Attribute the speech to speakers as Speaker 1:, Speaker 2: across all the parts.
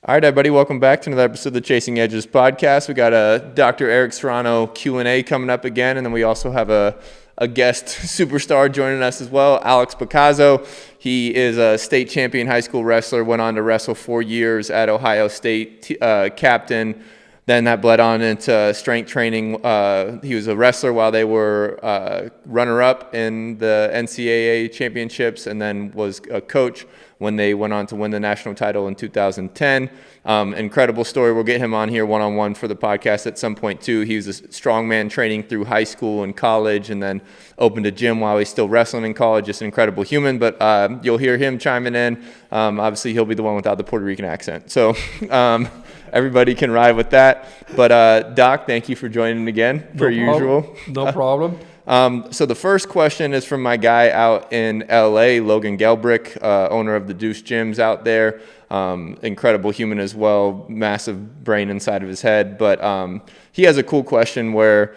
Speaker 1: All right, everybody, welcome back to another episode of the Chasing Edges podcast. We got a Dr. Eric Serrano Q&A coming up again, and then we also have a guest superstar joining us as well, Alex Picazo. He is a state champion high school wrestler, went on to wrestle 4 years at Ohio State, captain. Then that bled on into strength training. He was a wrestler while they were runner-up in the NCAA championships, and then was a coach when they went on to win the national title in 2010. Incredible story. We'll get him on here one-on-one for the podcast at some point too. He was a strongman training through high school and college, and then opened a gym while he's still wrestling in college. Just an incredible human, but you'll hear him chiming in. Obviously, he'll be the one without the Puerto Rican accent. So everybody can ride with that. But Doc, thank you for joining again, per usual.
Speaker 2: No problem.
Speaker 1: So the first question is from my guy out in LA, Logan Gelbrick, owner of the Deuce Gyms out there. Incredible human as well, massive brain inside of his head. But he has a cool question where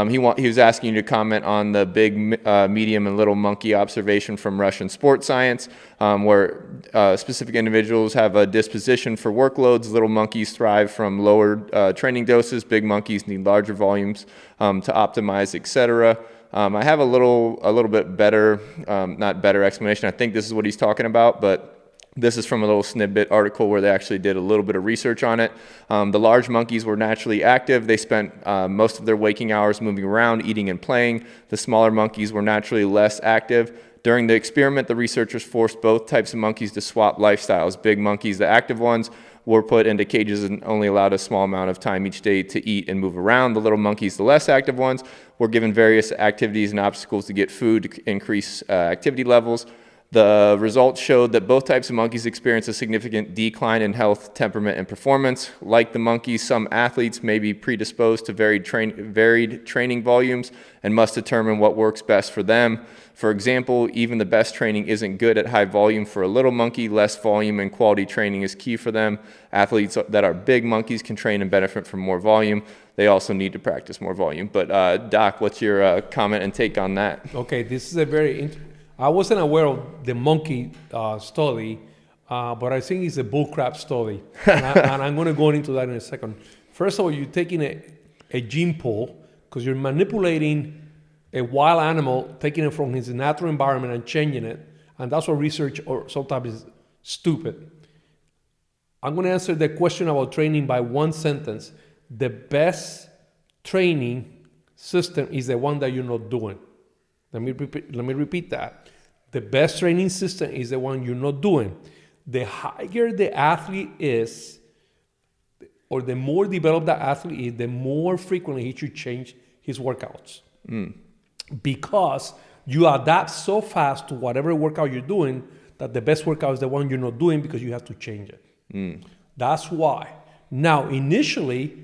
Speaker 1: he was asking you to comment on the big, medium, and little monkey observation from Russian sports science, where specific individuals have a disposition for workloads. Little monkeys thrive from lower training doses. Big monkeys need larger volumes to optimize, etc. I have a little bit better, not better explanation. I think this is what he's talking about, but this is from a little snippet article where they actually did a little bit of research on it. The large monkeys were naturally active. They spent most of their waking hours moving around, eating and playing. The smaller monkeys were naturally less active. During the experiment, the researchers forced both types of monkeys to swap lifestyles. Big monkeys, the active ones, were put into cages and only allowed a small amount of time each day to eat and move around. The little monkeys, the less active ones, were given various activities and obstacles to get food to increase activity levels. The results showed that both types of monkeys experience a significant decline in health, temperament, and performance. Like the monkeys, some athletes may be predisposed to varied training volumes and must determine what works best for them. For example, even the best training isn't good at high volume for a little monkey. Less volume and quality training is key for them. Athletes that are big monkeys can train and benefit from more volume. They also need to practice more volume. But Doc, what's your comment and take on that?
Speaker 2: Okay, this is a very I wasn't aware of the monkey study, but I think it's a bullcrap study. And I'm going to go into that in a second. First of all, you're taking a gene pool because you're manipulating a wild animal, taking it from his natural environment and changing it. And that's what research or sometimes is stupid. I'm going to answer the question about training by one sentence. The best training system is the one that you're not doing. Let me repeat that. The best training system is the one you're not doing. The higher the athlete is, or the more developed the athlete is, the more frequently he should change his workouts. Because you adapt so fast to whatever workout you're doing that the best workout is the one you're not doing because you have to change it. That's why. Now, initially,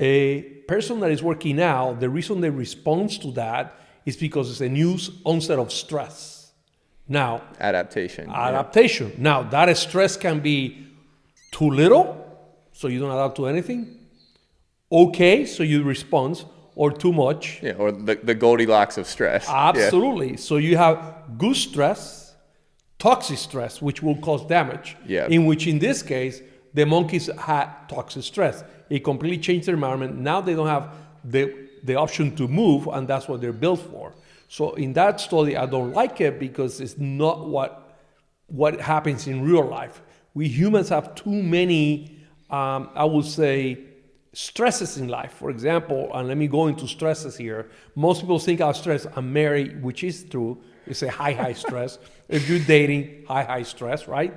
Speaker 2: a person that is working out, the reason they respond to that is because it's a new onset of stress. Now, adaptation. Yeah. Now, that stress can be too little, so you don't adapt to anything. Okay, so you respond, or too much.
Speaker 1: Yeah, or the Goldilocks of stress.
Speaker 2: Absolutely. Yeah. So you have good stress, toxic stress, which will cause damage.
Speaker 1: Yeah.
Speaker 2: In which, in this case, the monkeys had toxic stress. It completely changed their environment. Now they don't have the option to move, and that's what they're built for. So in that study, I don't like it because it's not what happens in real life. We humans have too many, I would say, stresses in life. For example, and let me go into stresses here. Most people think of stress, I'm married, which is true. It's a high stress. If you're dating, high stress, right?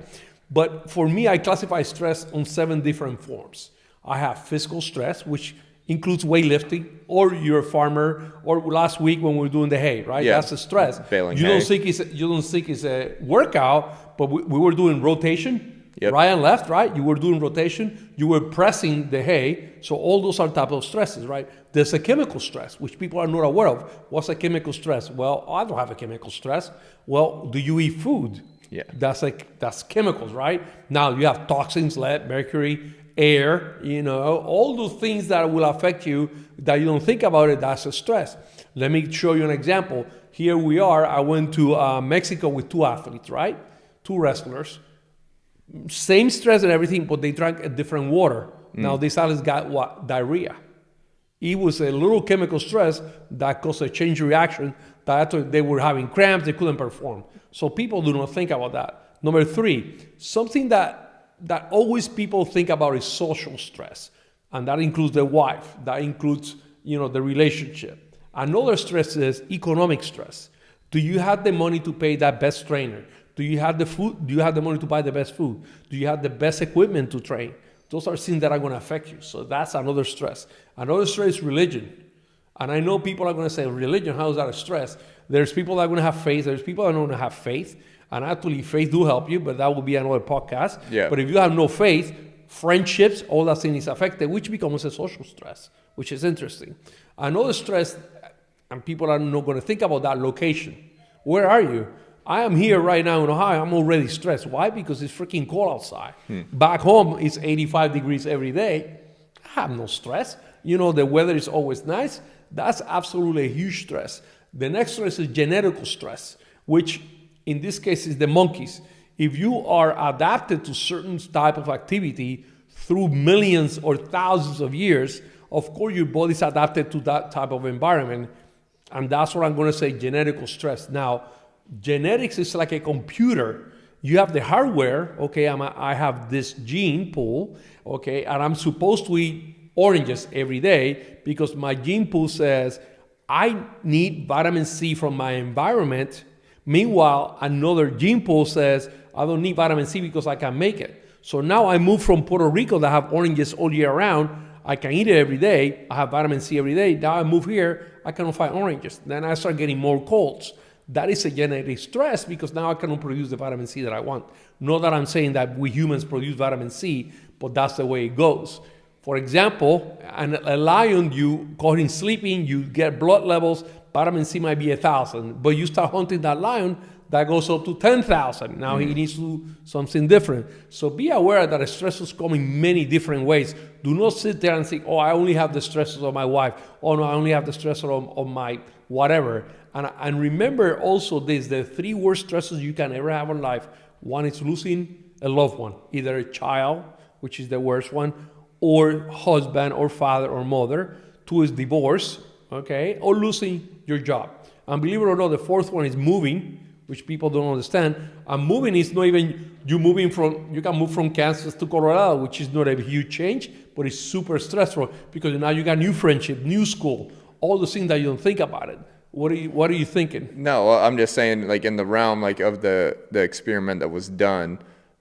Speaker 2: But for me, I classify stress on 7 different forms. I have physical stress, which includes weightlifting, or you're a farmer, or last week when we were doing the hay, right? Yeah. That's a stress.
Speaker 1: Baling
Speaker 2: you
Speaker 1: hay.
Speaker 2: Don't think it's a workout, but we were doing rotation, right and left, right? You were doing rotation, you were pressing the hay, so all those are types of stresses, right? There's a chemical stress, which people are not aware of. What's a chemical stress? Well, I don't have a chemical stress. Well, do you eat food?
Speaker 1: Yeah.
Speaker 2: That's chemicals, right? Now you have toxins, lead, mercury, air, all those things that will affect you that you don't think about it, that's a stress. Let me show you an example. Here we are. I went to Mexico with 2 athletes, right? 2 wrestlers. Same stress and everything, but they drank a different water. Now this Alice got what? Diarrhea. It was a little chemical stress that caused a chain reaction that they were having cramps, they couldn't perform. So people do not think about that. Number 3, something that always people think about is social stress. And that includes the wife, that includes, the relationship. Another stress is economic stress. Do you have the money to pay that best trainer? Do you have the food? Do you have the money to buy the best food? Do you have the best equipment to train? Those are things that are going to affect you. So that's another stress. Another stress is religion. And I know people are going to say, religion, how is that a stress? There's people that are going to have faith. There's people that don't have faith. And actually, faith do help you, but that will be another podcast.
Speaker 1: Yeah.
Speaker 2: But if you have no faith, friendships, all that thing is affected, which becomes a social stress, which is interesting. Another stress, and people are not going to think about that, location. Where are you? I am here right now in Ohio. I'm already stressed. Why? Because it's freaking cold outside. Back home, it's 85 degrees every day. I have no stress. The weather is always nice. That's absolutely a huge stress. The next stress is genetical stress, which in this case is the monkeys. If you are adapted to certain type of activity through millions or thousands of years, of course your body's adapted to that type of environment. And that's what I'm going to say, genetical stress. Now, genetics is like a computer. You have the hardware, okay, I have this gene pool, okay, and I'm supposed to eat oranges every day because my gene pool says I need vitamin C from my environment. Meanwhile, another gene pool says I don't need vitamin C because I can make it. So now I move from Puerto Rico that have oranges all year round. I can eat it every day. I have vitamin C every day. Now I move here, I cannot find oranges. Then I start getting more colds. That is a genetic stress because now I cannot produce the vitamin C that I want. Not that I'm saying that we humans produce vitamin C, but that's the way it goes. For example, a lion, you caught him sleeping, you get blood levels, vitamin C might be 1,000, but you start hunting that lion, that goes up to 10,000. Now he needs to do something different. So be aware that stressors come in many different ways. Do not sit there and think, oh, I only have the stressors of my wife. Oh, no, I only have the stressor of my whatever. And remember also this, the 3 worst stressors you can ever have in life. One is losing a loved one, either a child, which is the worst one, or husband or father or mother. 2 is divorce, okay, or losing your job. And believe it or not, the 4th one is moving, which people don't understand. And moving is not even you can move from Kansas to Colorado, which is not a huge change, but it's super stressful because now you got new friendship, new school, all the things that you don't think about it. What are you thinking?
Speaker 1: No, I'm just saying, like in the realm like of the experiment that was done,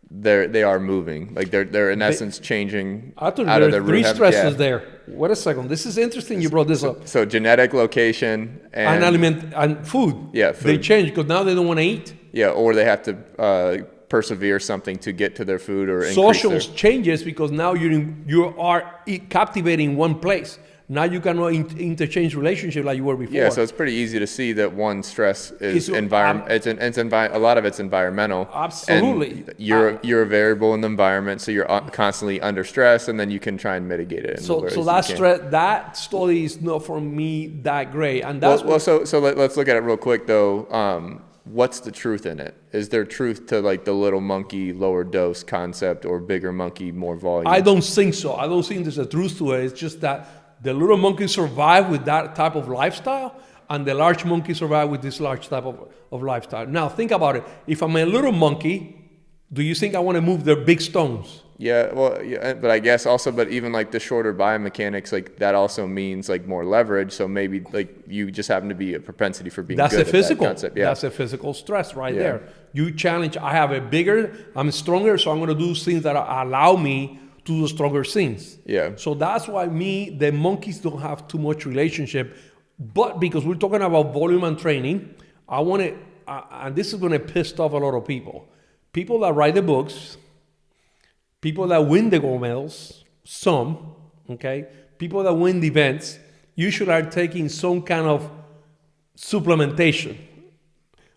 Speaker 1: they are moving. Like they're in essence changing out of the
Speaker 2: root. There are 3 stresses there. Wait a second. This is interesting. You brought this up.
Speaker 1: So genetic location
Speaker 2: and food.
Speaker 1: Yeah, food.
Speaker 2: They change because now they don't want to eat.
Speaker 1: Yeah, or they have to persevere something to get to their food or
Speaker 2: social changes because now you are captivating one place. Now you cannot interchange relationship like you were before.
Speaker 1: Yeah, so it's pretty easy to see that one stress is environment. A lot of it's environmental.
Speaker 2: Absolutely.
Speaker 1: And you're a variable in the environment, so you're constantly under stress, and then you can try and mitigate it.
Speaker 2: So that stress, that study is not for me that great, and that's
Speaker 1: so let's look at it real quick though. What's the truth in it? Is there truth to like the little monkey lower dose concept or bigger monkey more volume?
Speaker 2: I don't think so. I don't think there's a truth to it. It's just that the little monkey survive with that type of lifestyle, and the large monkey survive with this large type of lifestyle. Now, think about it. If I'm a little monkey, do you think I want to move their big stones?
Speaker 1: Yeah, well, yeah, but I guess also, but even like the shorter biomechanics, like that also means like more leverage. So maybe like you just happen to be a propensity for being good at that concept. Yeah.
Speaker 2: That's a physical stress right there. You challenge, I'm stronger, so I'm going to do things that allow me to do stronger things.
Speaker 1: Yeah.
Speaker 2: So that's why the monkeys don't have too much relationship. But because we're talking about volume and training, I want to, and this is going to piss off a lot of people. People that write the books, people that win the gold medals, some, okay? People that win the events, usually are taking some kind of supplementation,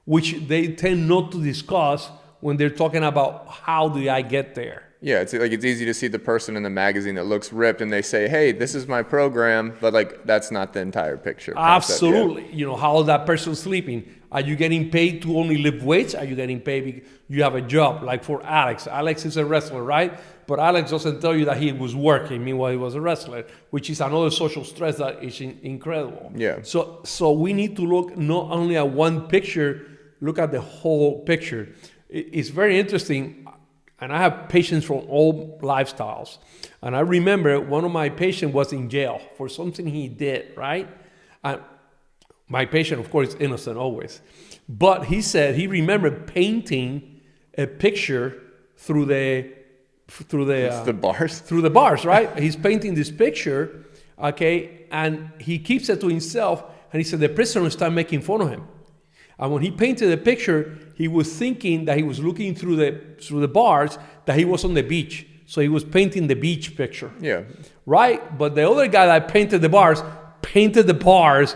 Speaker 2: which they tend not to discuss when they're talking about how do I get there.
Speaker 1: Yeah, it's like it's easy to see the person in the magazine that looks ripped and they say, hey, this is my program, but like that's not the entire picture.
Speaker 2: Absolutely.
Speaker 1: Concept,
Speaker 2: You know, how is that person sleeping? Are you getting paid to only lift weights? Are you getting paid because you have a job? Like for Alex. Alex is a wrestler, right? But Alex doesn't tell you that he was working, meanwhile he was a wrestler, which is another social stress that is incredible.
Speaker 1: Yeah.
Speaker 2: So we need to look not only at one picture, look at the whole picture. It's very interesting. And I have patients from all lifestyles. And I remember one of my patients was in jail for something he did, right? And my patient, of course, is innocent always. But he said he remembered painting a picture through the
Speaker 1: bars.
Speaker 2: Through the bars, right? He's painting this picture, okay, and he keeps it to himself. And he said the prisoner started making fun of him. And when he painted the picture, he was thinking that he was looking through the bars, that he was on the beach. So he was painting the beach picture.
Speaker 1: Yeah.
Speaker 2: Right? But the other guy that painted the bars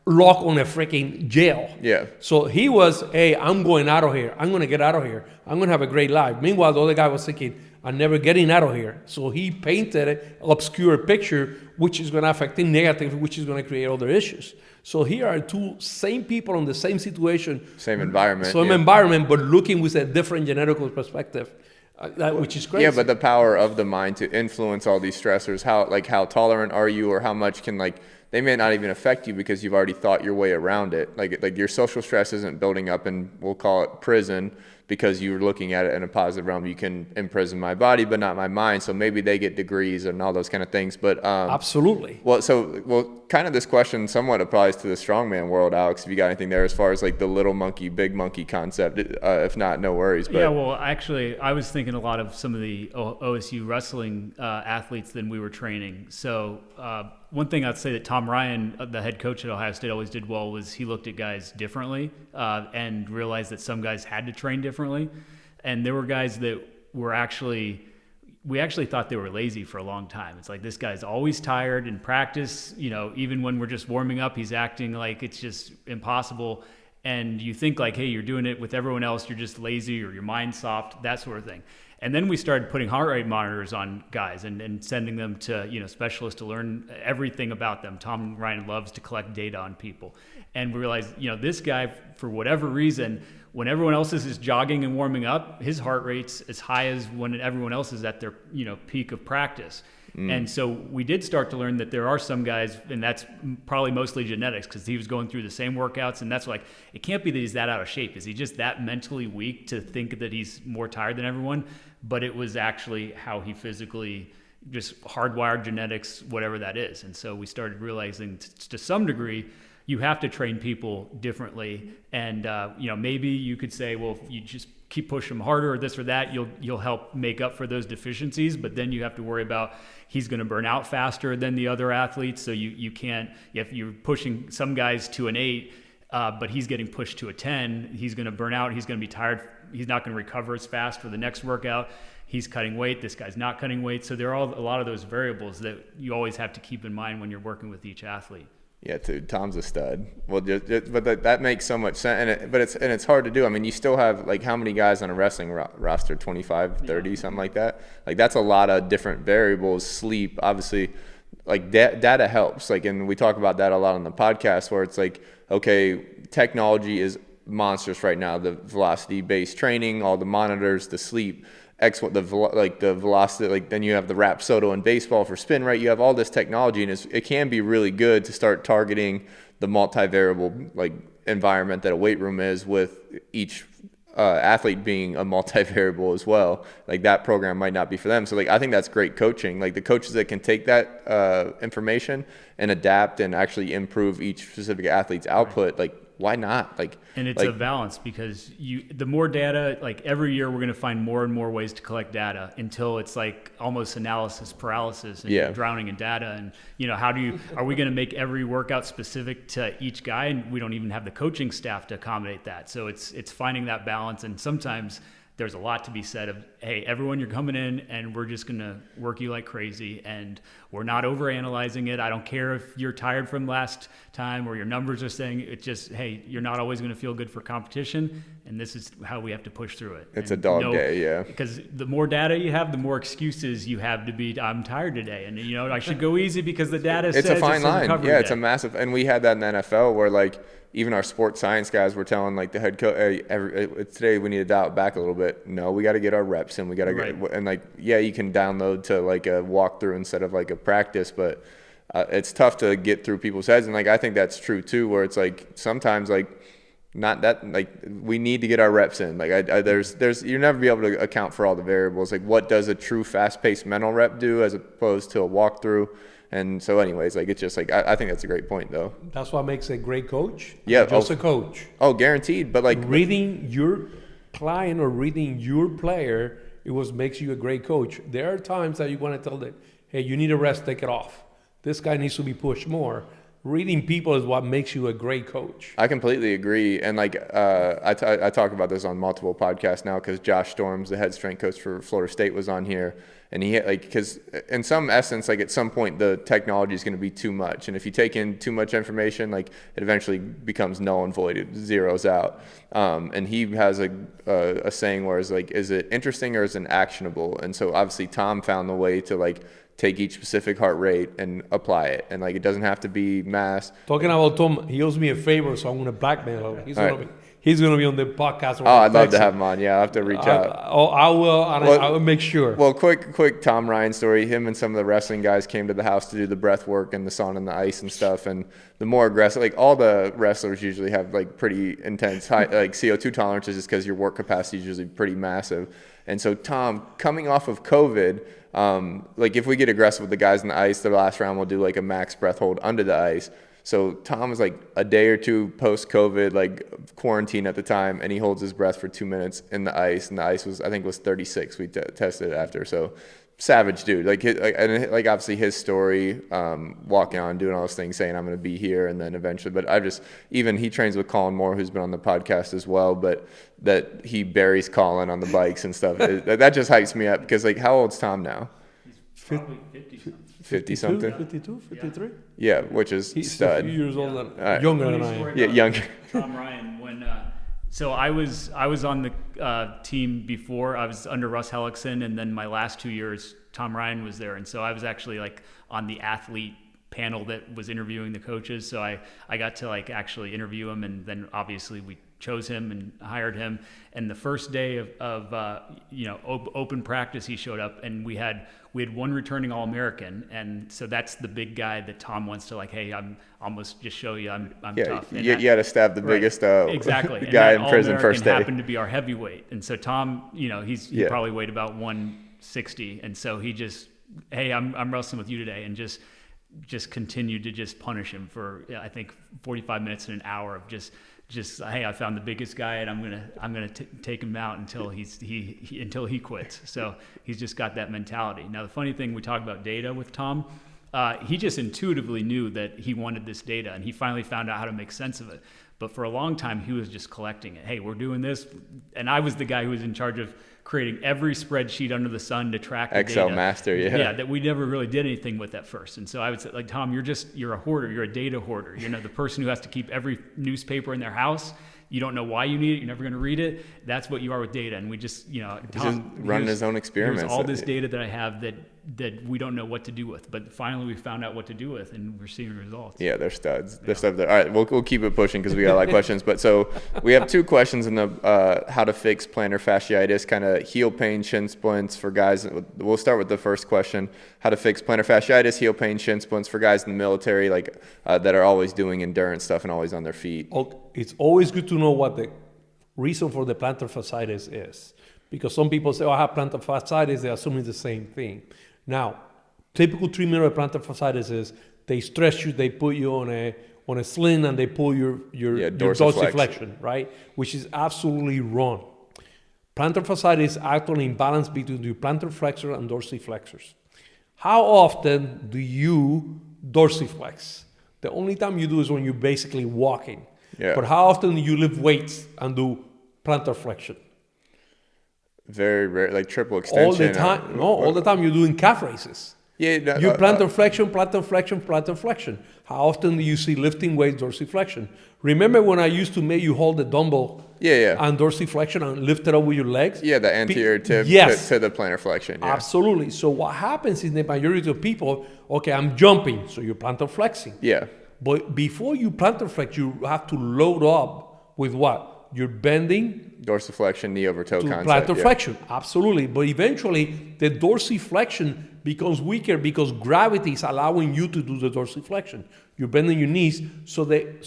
Speaker 2: locked on a freaking jail.
Speaker 1: Yeah.
Speaker 2: So he was, hey, I'm going out of here. I'm going to get out of here. I'm going to have a great life. Meanwhile, the other guy was thinking, I'm never getting out of here. So he painted an obscure picture, which is going to affect him negatively, which is going to create other issues. So here are two same people in the same situation.
Speaker 1: Same environment.
Speaker 2: Same environment, but looking with a different genetical perspective, which is crazy.
Speaker 1: Yeah, but the power of the mind to influence all these stressors, how tolerant are you, or how much can they may not even affect you because you've already thought your way around it. Like your social stress isn't building up in, we'll call it prison, because you're looking at it in a positive realm. You can imprison my body, but not my mind. So maybe they get degrees and all those kind of things. But
Speaker 2: absolutely.
Speaker 1: Well, kind of this question somewhat applies to the strongman world, Alex. If you got anything there as far as like the little monkey, big monkey concept, if not, no worries. But.
Speaker 3: Yeah, well, actually, I was thinking a lot of some of the OSU wrestling athletes that we were training. So one thing I'd say that Tom Ryan, the head coach at Ohio State, always did well was he looked at guys differently and realized that some guys had to train differently. And there were guys that were we actually thought they were lazy for a long time. It's like, this guy's always tired in practice. You know, even when we're just warming up, he's acting like it's just impossible. And you think like, hey, you're doing it with everyone else. You're just lazy or your mind's soft, that sort of thing. And then we started putting heart rate monitors on guys and sending them to, specialists to learn everything about them. Tom Ryan loves to collect data on people. And we realized, this guy, for whatever reason, when everyone else is jogging and warming up, his heart rate's as high as when everyone else is at their, peak of practice. And so we did start to learn that there are some guys, and that's probably mostly genetics, because he was going through the same workouts, and that's like, it can't be that he's that out of shape. Is he just that mentally weak to think that he's more tired than everyone? But it was actually how he physically, just hardwired genetics, whatever that is. And so we started realizing to some degree, you have to train people differently. And, maybe you could say, well, if you just keep pushing them harder or this or that, you'll help make up for those deficiencies. But then you have to worry about he's going to burn out faster than the other athletes. So you can't, if you're pushing some guys to an 8, but he's getting pushed to a 10, he's going to burn out. He's going to be tired. He's not going to recover as fast for the next workout. He's cutting weight. This guy's not cutting weight. So there are a lot of those variables that you always have to keep in mind when you're working with each athlete.
Speaker 1: Yeah, dude, Tom's a stud. Well, but that makes so much sense, and it's hard to do. I mean, you still have like how many guys on a wrestling roster? 25, 30, something like that. Like that's a lot of different variables. Sleep, obviously, like data helps. Like, and we talk about that a lot on the podcast, where it's like, okay, technology is monstrous right now. The velocity-based training, all the monitors, the sleep. The velocity, like then you have the Rapsodo in baseball for spin rate. You have all this technology, and it can be really good to start targeting the multivariable like environment that a weight room is, with each athlete being a multivariable as well. Like that program might not be for them. So like I think that's great coaching. Like the coaches that can take that information and adapt and actually improve each specific athlete's output, like why not?
Speaker 3: And it's a balance, because the more data, like every year we're going to find more and more ways to collect data until it's like almost analysis paralysis and you're drowning in data. And are we going to make every workout specific to each guy? And we don't even have the coaching staff to accommodate that. So it's finding that balance. And sometimes there's a lot to be said of hey, everyone, you're coming in and we're just going to work you like crazy, and we're not overanalyzing it. I don't care if you're tired from last time or your numbers are saying it's just, hey, you're not always going to feel good for competition, and this is how we have to push through it.
Speaker 1: It's a dog day, yeah.
Speaker 3: Because the more data you have, the more excuses you have to be, I'm tired today, and I should go easy because the data says
Speaker 1: it's a fine line. Yeah, it's
Speaker 3: day.
Speaker 1: a massive, and we had that in the NFL where like even our sports science guys were telling like the head coach, hey, today we need to dial it back a little bit. No, we got to get our reps in. We got to get, and like, yeah, you can download to like a walkthrough instead of like a practice, but it's tough to get through people's heads. And like, I think that's true too, where it's like sometimes like not that, like we need to get our reps in. Like there's you'll never be able to account for all the variables. Like what does a true fast-paced mental rep do as opposed to a walkthrough? And so anyways, like it's just like, I think that's a great point though.
Speaker 2: That's what makes a great coach.
Speaker 1: Yeah.
Speaker 2: Just a coach.
Speaker 1: Oh, guaranteed. But like
Speaker 2: reading your client or reading your player, it makes you a great coach. There are times that you want to tell them, hey, you need a rest, take it off. This guy needs to be pushed more. Reading people is what makes you a great coach.
Speaker 1: I completely agree. And like, I talk about this on multiple podcasts now because Josh Storms, the head strength coach for Florida State, was on here. And he like, because in some essence, like at some point the technology is going to be too much. And if you take in too much information, like it eventually becomes null and void, it zeroes out. And he has a saying where it's like, is it interesting or is it actionable? And so obviously Tom found the way to like take each specific heart rate and apply it. And like, it doesn't have to be mass.
Speaker 2: Talking about Tom, he owes me a favor, so I'm going to blackmail him. He's going to be on the podcast.
Speaker 1: Oh, I'd love to have him on. Yeah, I'll have to reach out.
Speaker 2: I will, and I will make sure.
Speaker 1: Well, quick Tom Ryan story. Him and some of the wrestling guys came to the house to do the breath work and the sauna and the ice and stuff. And the more aggressive, like all the wrestlers usually have like pretty intense high, like CO2 tolerances just because your work capacity is usually pretty massive. And so Tom, coming off of COVID, like if we get aggressive with the guys in the ice, the last round we'll do like a max breath hold under the ice. So Tom was like a day or two post-COVID, like quarantine at the time, and he holds his breath for 2 minutes in the ice, and the ice was, I think, was 36. We tested it after. So savage dude. Like obviously his story, walking on, doing all those things, saying I'm going to be here, and then eventually. But even he trains with Colin Moore, who's been on the podcast as well. But that he buries Colin on the bikes and stuff. That just hypes me up because like how old's Tom now?
Speaker 3: He's probably 50-something.
Speaker 1: 50-something?
Speaker 2: 52, 53?
Speaker 1: Yeah, which is
Speaker 2: He's
Speaker 1: stud.
Speaker 2: a few years older, younger than I am.
Speaker 1: Yeah, younger.
Speaker 3: Tom Ryan, when so I was on the team before. I was under Russ Hellickson, and then my last 2 years, Tom Ryan was there, and so I was actually like on the athlete panel that was interviewing the coaches. So I got to like actually interview him, and then obviously we chose him and hired him. And the first day of open practice, he showed up, and we had one returning All-American, and so that's the big guy that Tom wants to like. Hey, I'm almost just show you I'm tough. And
Speaker 1: you had to stab the biggest
Speaker 3: exactly
Speaker 1: guy in prison first day.
Speaker 3: Happened to be our heavyweight, and so Tom, he probably weighed about 160, and so he just, hey, I'm wrestling with you today, and just continued to just punish him for I think 45 minutes and an hour of just hey, I found the biggest guy, and I'm gonna take him out until until he quits. So he's just got that mentality. Now the funny thing, we talk about data with Tom. He just intuitively knew that he wanted this data, and he finally found out how to make sense of it. But for a long time, he was just collecting it. Hey, we're doing this, and I was the guy who was in charge of creating every spreadsheet under the sun to track the
Speaker 1: Excel
Speaker 3: data.
Speaker 1: master, yeah.
Speaker 3: Yeah, that we never really did anything with at first. And so I would say, like, Tom, you're a hoarder. You're a data hoarder. The person who has to keep every newspaper in their house. You don't know why you need it. You're never going to read it. That's what you are with data. And we just, Tom,
Speaker 1: just running his own experiments.
Speaker 3: Here's all this data that I have that we don't know what to do with. But finally we found out what to do with, and we're seeing results.
Speaker 1: Yeah, they're studs. They're studs. All right, we'll keep it pushing because we got a lot of questions. But so we have two questions in the how to fix plantar fasciitis, kind of heel pain, shin splints for guys. We'll start with the first question: how to fix plantar fasciitis, heel pain, shin splints for guys in the military, like that are always doing endurance stuff and always on their feet.
Speaker 2: It's always good to know what the reason for the plantar fasciitis is, because some people say, "Oh, I have plantar fasciitis." They assume it's the same thing. Now, typical treatment of plantar fasciitis is they stretch you, they put you on a sling, and they pull your dorsiflexion, right? Which is absolutely wrong. Plantar fasciitis is actually imbalance between your plantar flexor and dorsiflexors. How often do you dorsiflex? The only time you do is when you're basically walking.
Speaker 1: Yeah.
Speaker 2: But how often do you lift weights and do plantar flexion?
Speaker 1: Very rare, like triple extension.
Speaker 2: All the time. No, all the time you're doing calf raises.
Speaker 1: Yeah. No,
Speaker 2: You plantar flexion, plantar flexion, plantar flexion. How often do you see lifting weights, dorsiflexion? Remember when I used to make you hold the dumbbell and dorsiflexion and lift it up with your legs?
Speaker 1: Yeah, the anterior tip to the plantar flexion. Yeah.
Speaker 2: Absolutely. So what happens in the majority of people, okay, I'm jumping, so you're plantar flexing.
Speaker 1: Yeah.
Speaker 2: But before you plantar flex, you have to load up with what? You're bending
Speaker 1: Dorsiflexion, knee over toe
Speaker 2: to
Speaker 1: concept.
Speaker 2: plantar flexion. Absolutely. But eventually, the dorsiflexion becomes weaker because gravity is allowing you to do the dorsiflexion. You're bending your knees, so the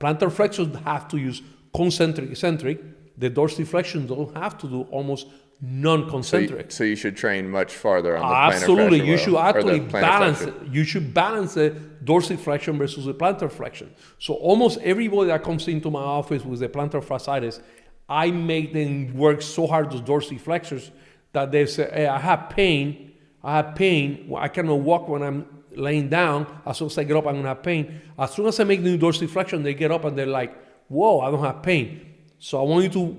Speaker 2: plantar flexors have to use concentric, eccentric. The dorsiflexion don't have to do almost non-concentric.
Speaker 1: So you should train much farther on the
Speaker 2: Absolutely,
Speaker 1: plantar
Speaker 2: you should actually balance
Speaker 1: flexion.
Speaker 2: it. You should balance the dorsiflexion versus the plantar flexion. So almost everybody that comes into my office with the plantar fasciitis, I make them work so hard those dorsiflexors that they say, "Hey, I have pain. I cannot walk when I'm laying down. As soon as I get up, I'm gonna have pain." As soon as I make the dorsiflexion, they get up and they're like, "Whoa, I don't have pain." So I want you to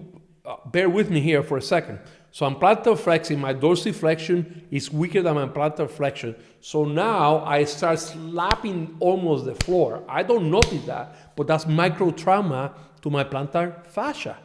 Speaker 2: bear with me here for a second. So I'm plantar flexing, my dorsiflexion is weaker than my plantar flexion. So now I start slapping almost the floor. I don't notice that, but that's micro trauma to my plantar fascia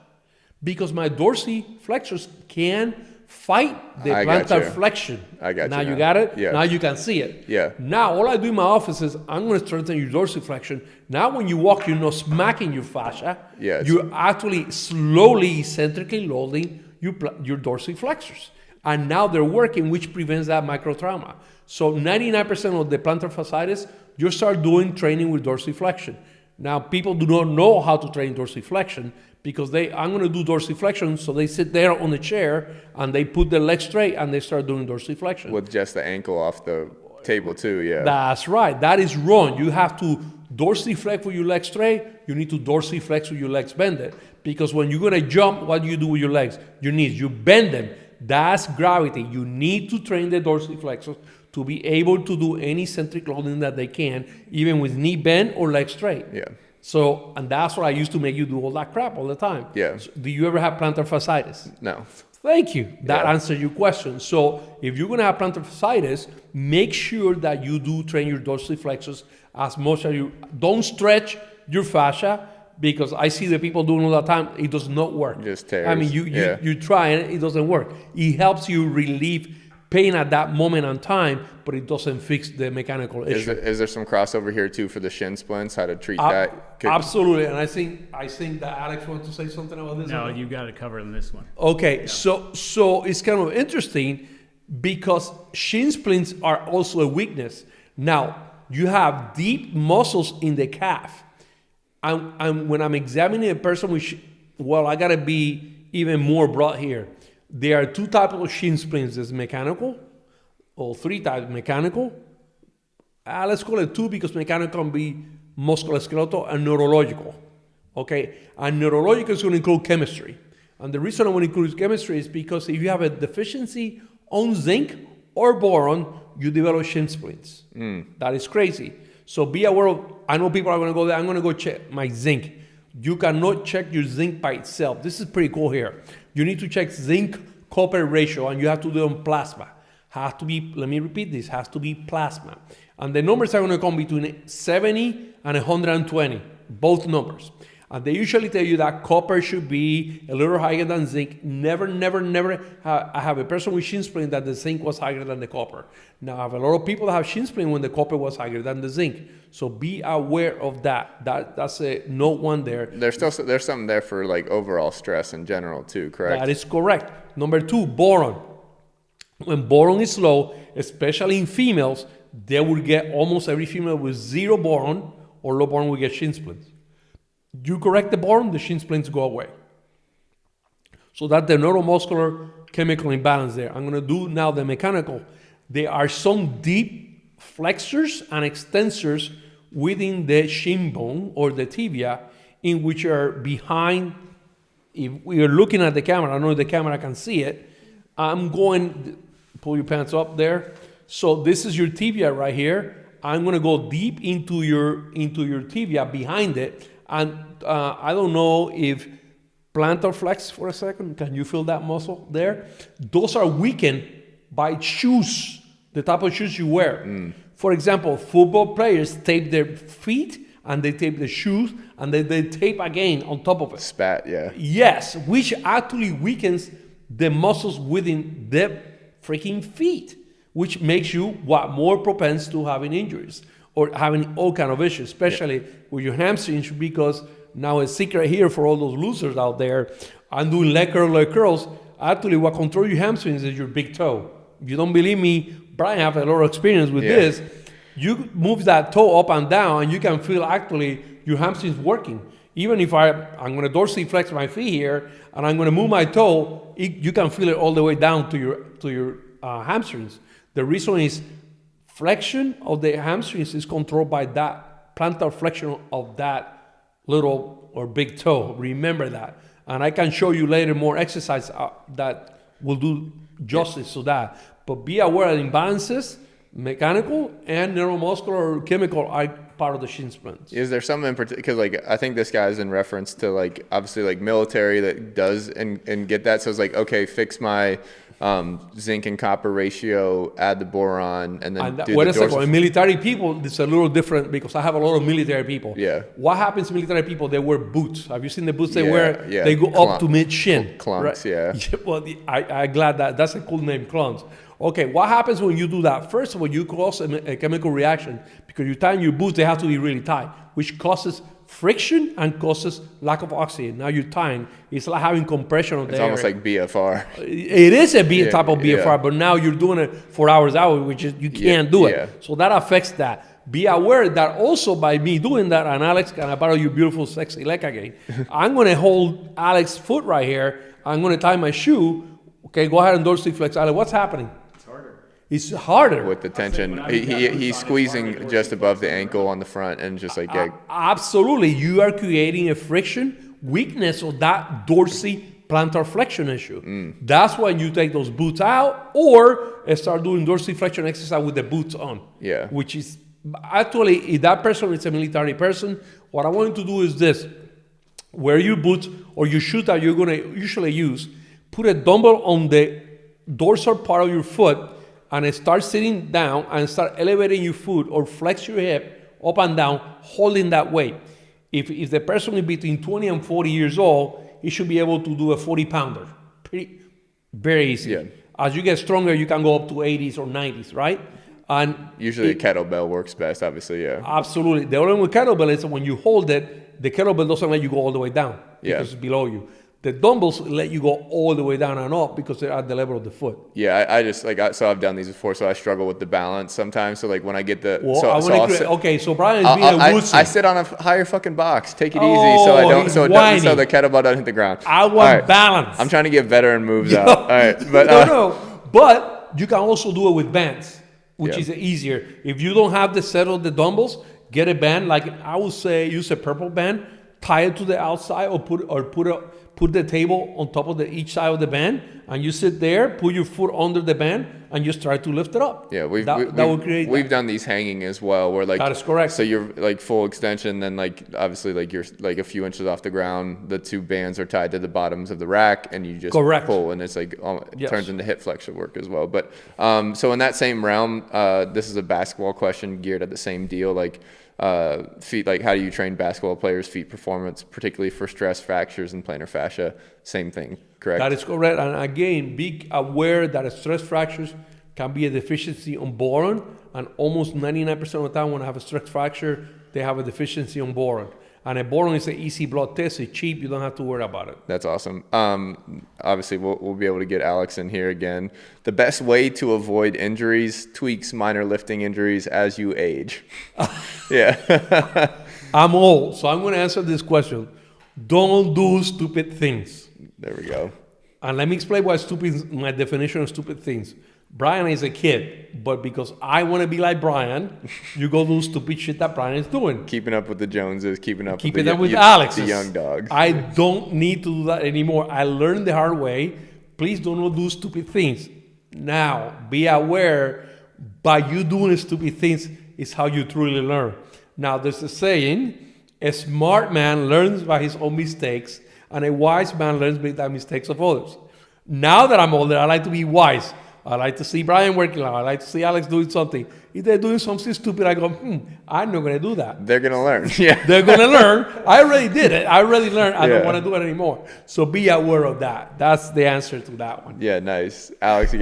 Speaker 2: because my dorsiflexors can fight the plantar flexion.
Speaker 1: I got you.
Speaker 2: Now you got it?
Speaker 1: Yeah.
Speaker 2: Now you can see it.
Speaker 1: Yeah.
Speaker 2: Now all I do in my office is I'm going to strengthen your dorsiflexion. Now when you walk, you're not smacking your fascia.
Speaker 1: Yeah,
Speaker 2: You're actually slowly, eccentrically loading your dorsiflexors. And now they're working, which prevents that microtrauma. So 99% of the plantar fasciitis, you start doing training with dorsiflexion. Now people do not know how to train dorsiflexion because I'm going to do dorsiflexion, so they sit there on the chair and they put their legs straight and they start doing dorsiflexion.
Speaker 1: With just the ankle off the table too, yeah.
Speaker 2: That's right. That is wrong. You have to dorsiflex with your legs straight. You need to dorsiflex with your legs bended. Because when you're going to jump, what do you do with your legs? Your knees. You bend them. That's gravity. You need to train the dorsiflexors to be able to do any eccentric loading that they can, even with knee bend or leg straight.
Speaker 1: Yeah.
Speaker 2: So, and that's what I used to make you do all that crap all the time.
Speaker 1: Yeah.
Speaker 2: So, do you ever have plantar fasciitis?
Speaker 1: No.
Speaker 2: Thank you. That
Speaker 1: Yeah.
Speaker 2: answers your question. So if you're going to have plantar fasciitis, make sure that you do train your dorsiflexors as much as you don't stretch your fascia because I see the people doing all the time. It does not work.
Speaker 1: Just tears.
Speaker 2: I mean, you try and it doesn't work. It helps you relieve pain at that moment in time, but it doesn't fix the mechanical issue.
Speaker 1: Is there some crossover here too for the shin splints? How to treat that?
Speaker 2: Absolutely. And I think that Alex wants to say something about this.
Speaker 3: No, you got it covered in this one.
Speaker 2: Okay, so it's kind of interesting because shin splints are also a weakness. Now, you have deep muscles in the calf. And when I'm examining a person with, I got to be even more broad here. There are two types of shin splints. There's mechanical, or three types, mechanical. Let's call it two because mechanical can be musculoskeletal and neurological. Okay, and neurological is going to include chemistry. And the reason I want to include chemistry is because if you have a deficiency on zinc or boron, you develop shin splints. That is crazy. So be aware of, I know people are going to go there, I'm going to go check my zinc. You cannot check your zinc by itself. This is pretty cool here. You need to check zinc copper ratio and you have to do it on plasma. Has to be, let me repeat this, has to be plasma. And the numbers are going to come between 70 and 120, both numbers. And they usually tell you that copper should be a little higher than zinc. Never I have a person with shin splint that the zinc was higher than the copper. Now I have a lot of people that have shin splint when the copper was higher than the zinc. So be aware of that. That's a note one there.
Speaker 1: There's something there for like overall stress in general too, correct?
Speaker 2: That is correct. Number two, boron. When boron is low, especially in females, they will get almost every female with zero boron or low boron will get shin splints. You correct the boron, the shin splints go away. So that's the neuromuscular chemical imbalance there. I'm going to do now the mechanical. There are some deep flexors and extensors within the shin bone or the tibia in which are behind. If we are looking at the camera, I don't know if the camera can see it. I'm going, pull your pants up there. So this is your tibia right here. I'm going to go deep into your tibia behind it. And I don't know if plantar flex for a second. Can you feel that muscle there? Those are weakened by shoes, the type of shoes you wear. For example, football players tape their feet and they tape the shoes and then they tape again on top of it.
Speaker 1: Spat, yeah.
Speaker 2: Yes, which actually weakens the muscles within the freaking feet, which makes you more propense to having injuries or having all kind of issues, especially with your hamstrings, because now a secret here for all those losers out there, I'm doing leg curls. Actually, what controls your hamstrings is your big toe. If you don't believe me, Brian have a lot of experience with this. You move that toe up and down, and you can feel actually your hamstrings working. Even if I'm going to dorsally flex my feet here, and I'm going to move my toe, you can feel it all the way down to your hamstrings. The reason is flexion of the hamstrings is controlled by that plantar flexion of that little or big toe. Remember that. And I can show you later more exercise that will do justice to that. But be aware of imbalances, mechanical and neuromuscular or chemical, are part of the shin splints.
Speaker 1: Is there something in particular? Because like I think this guy's in reference to like obviously like military that does and get that. So it's like, okay, fix my zinc and copper ratio, add the boron, and then do
Speaker 2: wait
Speaker 1: the
Speaker 2: a second.
Speaker 1: dorsal.
Speaker 2: In military people, it's a little different because I have a lot of military people.
Speaker 1: Yeah.
Speaker 2: What happens to military people? They wear boots. Have you seen the boots they wear?
Speaker 1: Yeah.
Speaker 2: They go up to mid-shin.
Speaker 1: Clunks,
Speaker 2: right? Well, I'm glad that's a cool name, clunks. Okay, what happens when you do that? First of all, you cause a chemical reaction because you tie your boots, they have to be really tight, which causes friction and causes lack of oxygen. Now you're tying, it's like having compression on the area.
Speaker 1: It's almost like BFR.
Speaker 2: It is a type of BFR,
Speaker 1: yeah.
Speaker 2: but now you're doing it 4 hours out, which is you can't do it.
Speaker 1: Yeah.
Speaker 2: So that affects that. Be aware that also by me doing that, and Alex, can I borrow your beautiful, sexy leg again? I'm going to hold Alex's foot right here. I'm going to tie my shoe. Okay, go ahead and dorsally flex. Alex, what's happening? It's harder.
Speaker 1: With the tension. He's squeezing just above the ankle on the front and just like,
Speaker 2: Absolutely. You are creating a friction weakness of that dorsally plantar flexion issue. That's when you take those boots out or start doing dorsally flexion exercise with the boots on.
Speaker 1: Yeah.
Speaker 2: Which is actually, if that person is a military person, what I want you to do is this. Wear your boots or your shoe that you're going to usually use. Put a dumbbell on the dorsal part of your foot and start sitting down and start elevating your foot or flex your hip up and down, holding that weight. If the person is between 20 and 40 years old, he should be able to do a 40-pounder. Very easy.
Speaker 1: Yeah.
Speaker 2: As you get stronger, you can go up to 80s or 90s, right? And
Speaker 1: usually a kettlebell works best, obviously, yeah.
Speaker 2: Absolutely. The only with kettlebell is when you hold it, the kettlebell doesn't let you go all the way down because it's below you. The dumbbells let you go all the way down and up because they're at the level of the foot.
Speaker 1: Yeah, I just like so I've done these before, so I struggle with the balance sometimes. So like when I get the
Speaker 2: so Brian is being a woodsy.
Speaker 1: I sit on a higher fucking box. Take it easy, so I don't so the kettlebell doesn't hit the ground.
Speaker 2: I want balance.
Speaker 1: I'm trying to get veteran moves out. All right, but
Speaker 2: but you can also do it with bands, which is easier. If you don't have the set of the dumbbells, get a band. Like I would say, use a purple band, tie it to the outside, or put the table on top of each side of the band, and you sit there, put your foot under the band, and just try to lift it up.
Speaker 1: Yeah, we've done these hanging as well, where like
Speaker 2: that is correct.
Speaker 1: So you're like full extension, then like obviously like you're like a few inches off the ground. The two bands are tied to the bottoms of the rack, and you just pull, and it's like it turns into hip flexion work as well. But so in that same realm, this is a basketball question geared at the same deal, like. Feet, like how do you train basketball players' feet performance, particularly for stress fractures and plantar fascia? Same thing, correct?
Speaker 2: That is correct. And again, be aware that stress fractures can be a deficiency on boron, and almost 99% of the time when I have a stress fracture, they have a deficiency on boron. And a boron is an easy blood test. It's cheap. You don't have to worry about it.
Speaker 1: That's awesome. Obviously, we'll be able to get Alex in here again. The best way to avoid injuries, tweaks, minor lifting injuries as you age. Yeah.
Speaker 2: I'm old, so I'm going to answer this question. Don't do stupid things.
Speaker 1: There we go.
Speaker 2: And let me explain my definition of stupid things. Brian is a kid, but because I want to be like Brian, you go do stupid shit that Brian is doing.
Speaker 1: Keeping up with the Joneses, keeping up
Speaker 2: with Alex,
Speaker 1: the young dogs.
Speaker 2: I don't need to do that anymore. I learned the hard way. Please don't do stupid things. Now, be aware, by you doing stupid things is how you truly learn. Now, there's a saying, a smart man learns by his own mistakes, And a wise man learns by the mistakes of others. Now that I'm older, I like to be wise. I like to see Brian working out. I like to see Alex doing something. If they're doing something stupid, I go, I'm not going to do that.
Speaker 1: They're going to learn. Yeah.
Speaker 2: They're going to learn. I already did it. I already learned. I don't want to do it anymore. So be aware of that. That's the answer to that one.
Speaker 1: Yeah, nice. Alex, you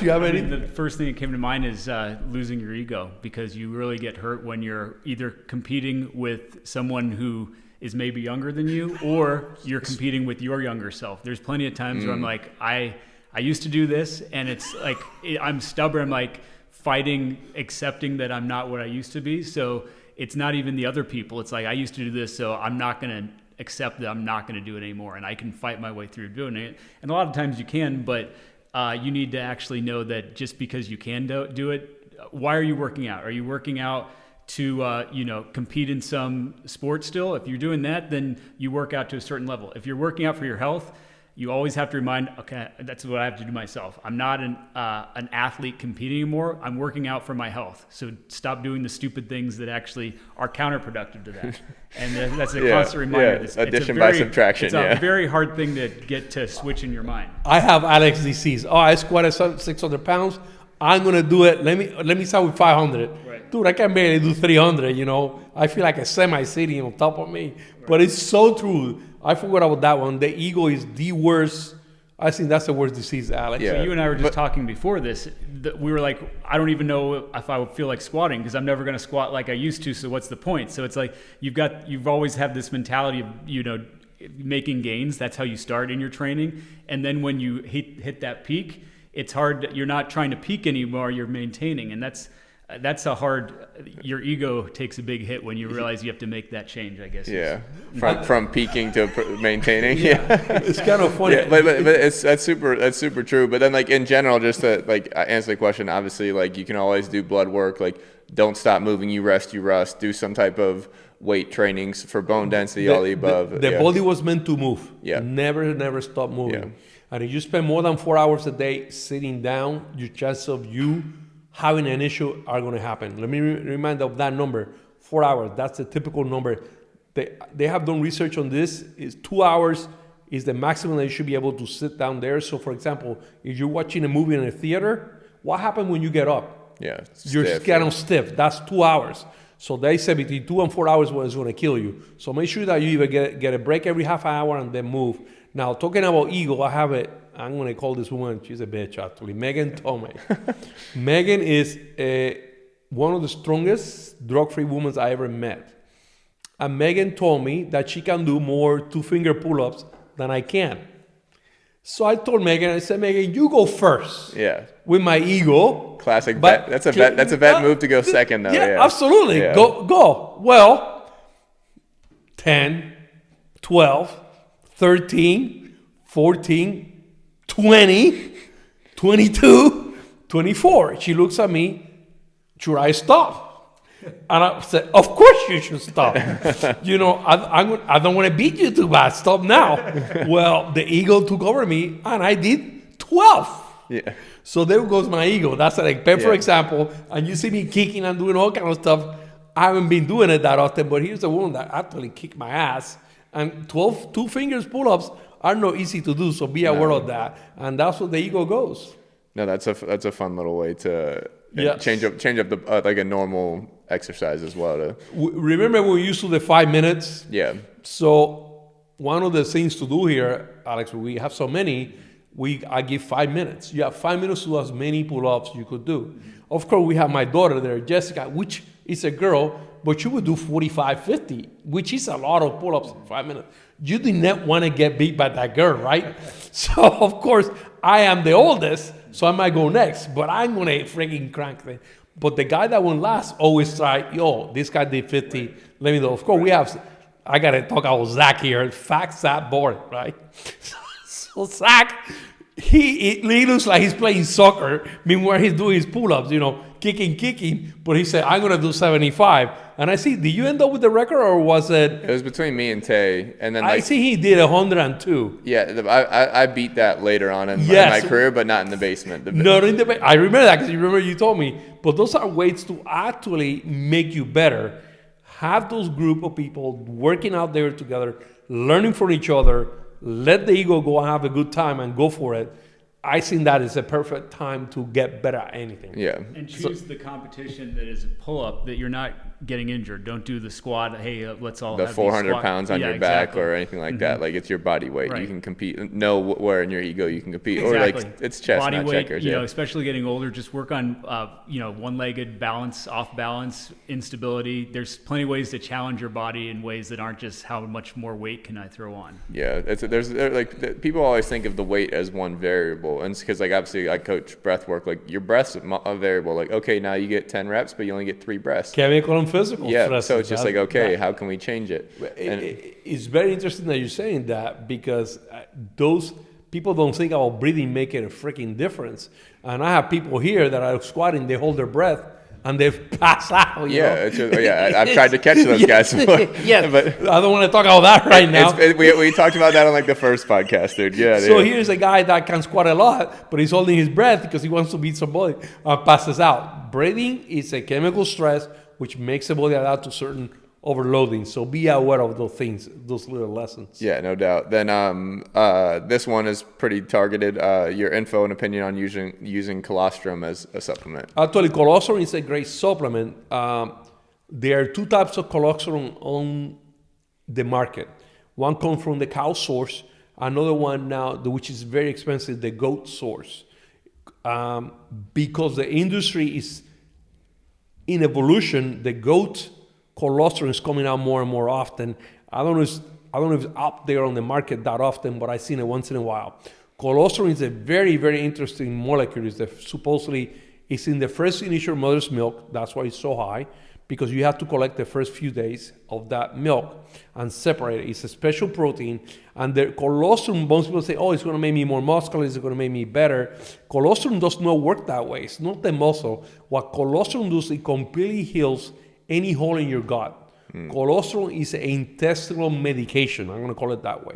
Speaker 2: have any?
Speaker 3: The first thing that came to mind is losing your ego, because you really get hurt when you're either competing with someone who is maybe younger than you, or you're competing with your younger self. There's plenty of times where I'm like, I used to do this, and it's like I'm stubborn. I'm like fighting, accepting that I'm not what I used to be. So it's not even the other people. It's like I used to do this, so I'm not going to accept that I'm not going to do it anymore. And I can fight my way through doing it. And a lot of times you can, but you need to actually know that just because you can do it, why are you working out? Are you working out to compete in some sport still? If you're doing that, then you work out to a certain level. If you're working out for your health, you always have to remind, okay, that's what I have to do myself. I'm not an athlete competing anymore. I'm working out for my health. So stop doing the stupid things that actually are counterproductive to that. And that's a constant reminder.
Speaker 1: Yeah. Addition by subtraction.
Speaker 3: It's a very hard thing to get to switch in your mind.
Speaker 2: I have Alex disease. Oh, I squatted 600 pounds. I'm going to do it. Let me start with 500.
Speaker 3: Right.
Speaker 2: Dude, I can barely do 300, I feel like a semi sitting on top of me. Right. But it's so true. I forgot about that one. The ego is the worst. I think that's the worst disease, Alex.
Speaker 3: Yeah. So you and I were just talking before this. We were like, I don't even know if I would feel like squatting, because I'm never going to squat like I used to. So what's the point? So it's like you've always had this mentality of making gains. That's how you start in your training. And then when you hit that peak, it's hard. You're not trying to peak anymore. You're maintaining, and that's a hard. Your ego takes a big hit when you realize you have to make that change, I guess.
Speaker 1: Yeah, from peaking to maintaining.
Speaker 2: It's kind of funny.
Speaker 1: Yeah, but that's super true. But then, like, in general, just to answer the question, obviously, like, you can always do blood work. Like, don't stop moving. You rest. Do some type of weight trainings for bone density. All the above.
Speaker 2: The body was meant to move.
Speaker 1: Yeah.
Speaker 2: Never stop moving.
Speaker 1: Yeah.
Speaker 2: And if you spend more than 4 hours a day sitting down, your chances of you having an issue are going to happen. Let me remind of that number, 4 hours. That's the typical number. They have done research on this. Is 2 hours is the maximum that you should be able to sit down there. So, for example, if you're watching a movie in a theater, what happens when you get up?
Speaker 1: Yeah,
Speaker 2: you're kind of stiff. That's 2 hours. So they say between 2 and 4 hours is going to kill you. So make sure that you either get a break every half hour and then move. Now, talking about ego, I'm going to call this woman, she's a bitch actually, Megan Tomei. Megan is one of the strongest drug-free women I ever met. And Megan told me that she can do more 2-finger pull-ups than I can. So I told Megan, I said, Megan, you go first.
Speaker 1: Yeah.
Speaker 2: With my ego.
Speaker 1: Classic vet. That's a vet move to go second, though.
Speaker 2: Yeah, absolutely.
Speaker 1: Yeah.
Speaker 2: Go. Well, 10, 12, 13, 14, 20, 22, 24. She looks at me, should I stop? And I said, of course you should stop. I don't want to beat you too bad. Stop now. Well, the ego took over me, and I did 12.
Speaker 1: Yeah.
Speaker 2: So there goes my ego. That's like pen, for example, and you see me kicking and doing all kind of stuff. I haven't been doing it that often, but here's a woman that actually kicked my ass. And 12 two-fingers pull-ups are not easy to do, so be aware of that. And that's where the ego goes.
Speaker 1: No, that's a fun little way to change up the like a normal exercise as well.
Speaker 2: Remember when we used to do the 5 minutes?
Speaker 1: Yeah.
Speaker 2: So one of the things to do here, Alex, we have so many, I give 5 minutes. You have 5 minutes to do as many pull-ups you could do. Of course, we have my daughter there, Jessica, which is a girl, but she would do 45, 50, which is a lot of pull-ups in 5 minutes. You do not want to get beat by that girl, right? So, of course, I am the oldest, so I might go next, but I'm going to freaking crank thing. But the guy that went last always try, this guy did 50, let me know. Of course, I got to talk about Zach here, fat board, right? So Zach, he looks like he's playing soccer, meanwhile he's doing his pull-ups, kicking, but he said, I'm going to do 75. And I see, did you end up with the record, or was it?
Speaker 1: It was between me and Tay. And then
Speaker 2: I see he did 102.
Speaker 1: Yeah, I beat that later on in my career, but not in the basement.
Speaker 2: Not in the basement. I remember that because you told me. But those are ways to actually make you better. Have those group of people working out there together, learning from each other, let the ego go and have a good time and go for it. I think that is a perfect time to get better at anything.
Speaker 1: Yeah.
Speaker 3: And choose the competition that is a pull-up that you're not getting injured. Don't do the squat. Hey, let's all
Speaker 1: The
Speaker 3: have
Speaker 1: 400
Speaker 3: these
Speaker 1: pounds on your back or anything like that. Like, it's your body weight.
Speaker 3: Right.
Speaker 1: You can compete. Know where in your ego you can compete.
Speaker 3: Exactly.
Speaker 1: Or like it's chest,
Speaker 3: body
Speaker 1: not
Speaker 3: weight,
Speaker 1: checkers.
Speaker 3: you know, especially getting older, just work on, one-legged balance, off balance, instability. There's plenty of ways to challenge your body in ways that aren't just how much more weight can I throw on.
Speaker 1: Yeah, people always think of the weight as one variable, and it's because like obviously I coach breath work. Like your breath's a variable. Like, okay, now you get 10 reps, but you only get 3 breaths.
Speaker 2: Chemical and physical.
Speaker 1: Yeah,
Speaker 2: stresses.
Speaker 1: so it's just like, okay, how can we change it?
Speaker 2: It's very interesting that you're saying that, because those people don't think about breathing making a freaking difference. And I have people here that are squatting, they hold their breath, and they pass out.
Speaker 1: I've tried to catch those guys before.
Speaker 2: Yeah,
Speaker 1: but
Speaker 2: I don't want to talk about that right now.
Speaker 1: We talked about that on like the first podcast, dude. Yeah.
Speaker 2: So here's a guy that can squat a lot, but he's holding his breath because he wants to beat somebody and passes out. Breathing is a chemical stress which makes the body adapt to certain overloading. So be aware of those things, those little lessons.
Speaker 1: Yeah, no doubt. Then this one is pretty targeted. Your info and opinion on using colostrum as a supplement.
Speaker 2: Actually, colostrum is a great supplement. There are 2 types of colostrum on the market. One comes from the cow source. Another one now, which is very expensive, the goat source. Because the industry is in evolution, the goat colostrum is coming out more and more often. I don't know if it's up there on the market that often, but I've seen it once in a while. Colostrum is a very, very interesting molecule. Supposedly it's in the first initial mother's milk. That's why it's so high, because you have to collect the first few days of that milk and separate it. It's a special protein. And the colostrum, most people say, oh, it's going to make me more muscular, it's going to make me better. Colostrum does not work that way. It's not the muscle. What colostrum does, it completely heals any hole in your gut. Colostrum is an intestinal medication. I'm going to call it that way.